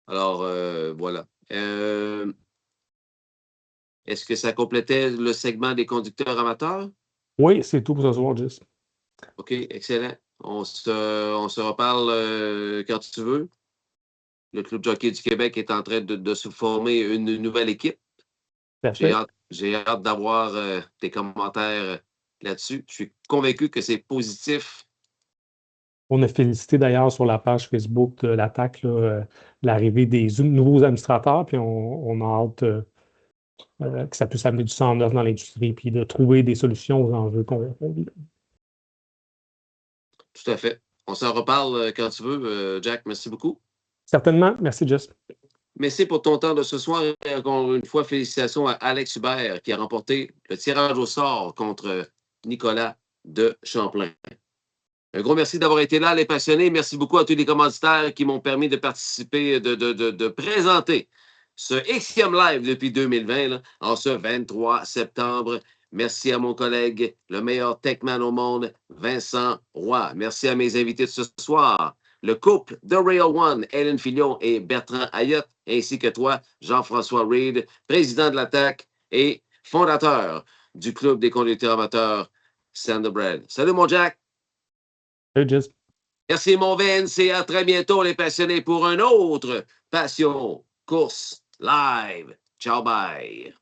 Alors, voilà. Est-ce que ça complétait le segment des conducteurs amateurs? Oui, c'est tout pour ce soir, Jess. OK, excellent. On se reparle quand tu veux. Le Club Jockey du Québec est en train de se former une nouvelle équipe. J'ai hâte d'avoir tes commentaires là-dessus. Je suis convaincu que c'est positif. On a félicité d'ailleurs sur la page Facebook de l'attaque l'arrivée des nouveaux administrateurs, puis on a hâte que ça puisse amener du sang neuf dans l'industrie, puis de trouver des solutions aux enjeux qu'on vit. Tout à fait. On s'en reparle quand tu veux, Jack. Merci beaucoup. Certainement. Merci, Jess. Merci pour ton temps de ce soir. Et encore une fois, félicitations à Alex Hubert qui a remporté le tirage au sort contre Nicolas de Champlain. Un gros merci d'avoir été là, les passionnés. Merci beaucoup à tous les commanditaires qui m'ont permis de participer, de présenter ce Xème Live depuis 2020, là, en ce 23 septembre. Merci à mon collègue, le meilleur techman au monde, Vincent Roy. Merci à mes invités de ce soir, le couple The Real One, Hélène Filion et Bertrand Ayotte, ainsi que toi, Jean-François Reed, président de l'Attaque et fondateur du Club des conducteurs amateurs Sandbred. Salut mon Jack! Salut Jess! Merci mon Vince et à très bientôt les passionnés pour un autre Passion Course Live. Ciao, bye!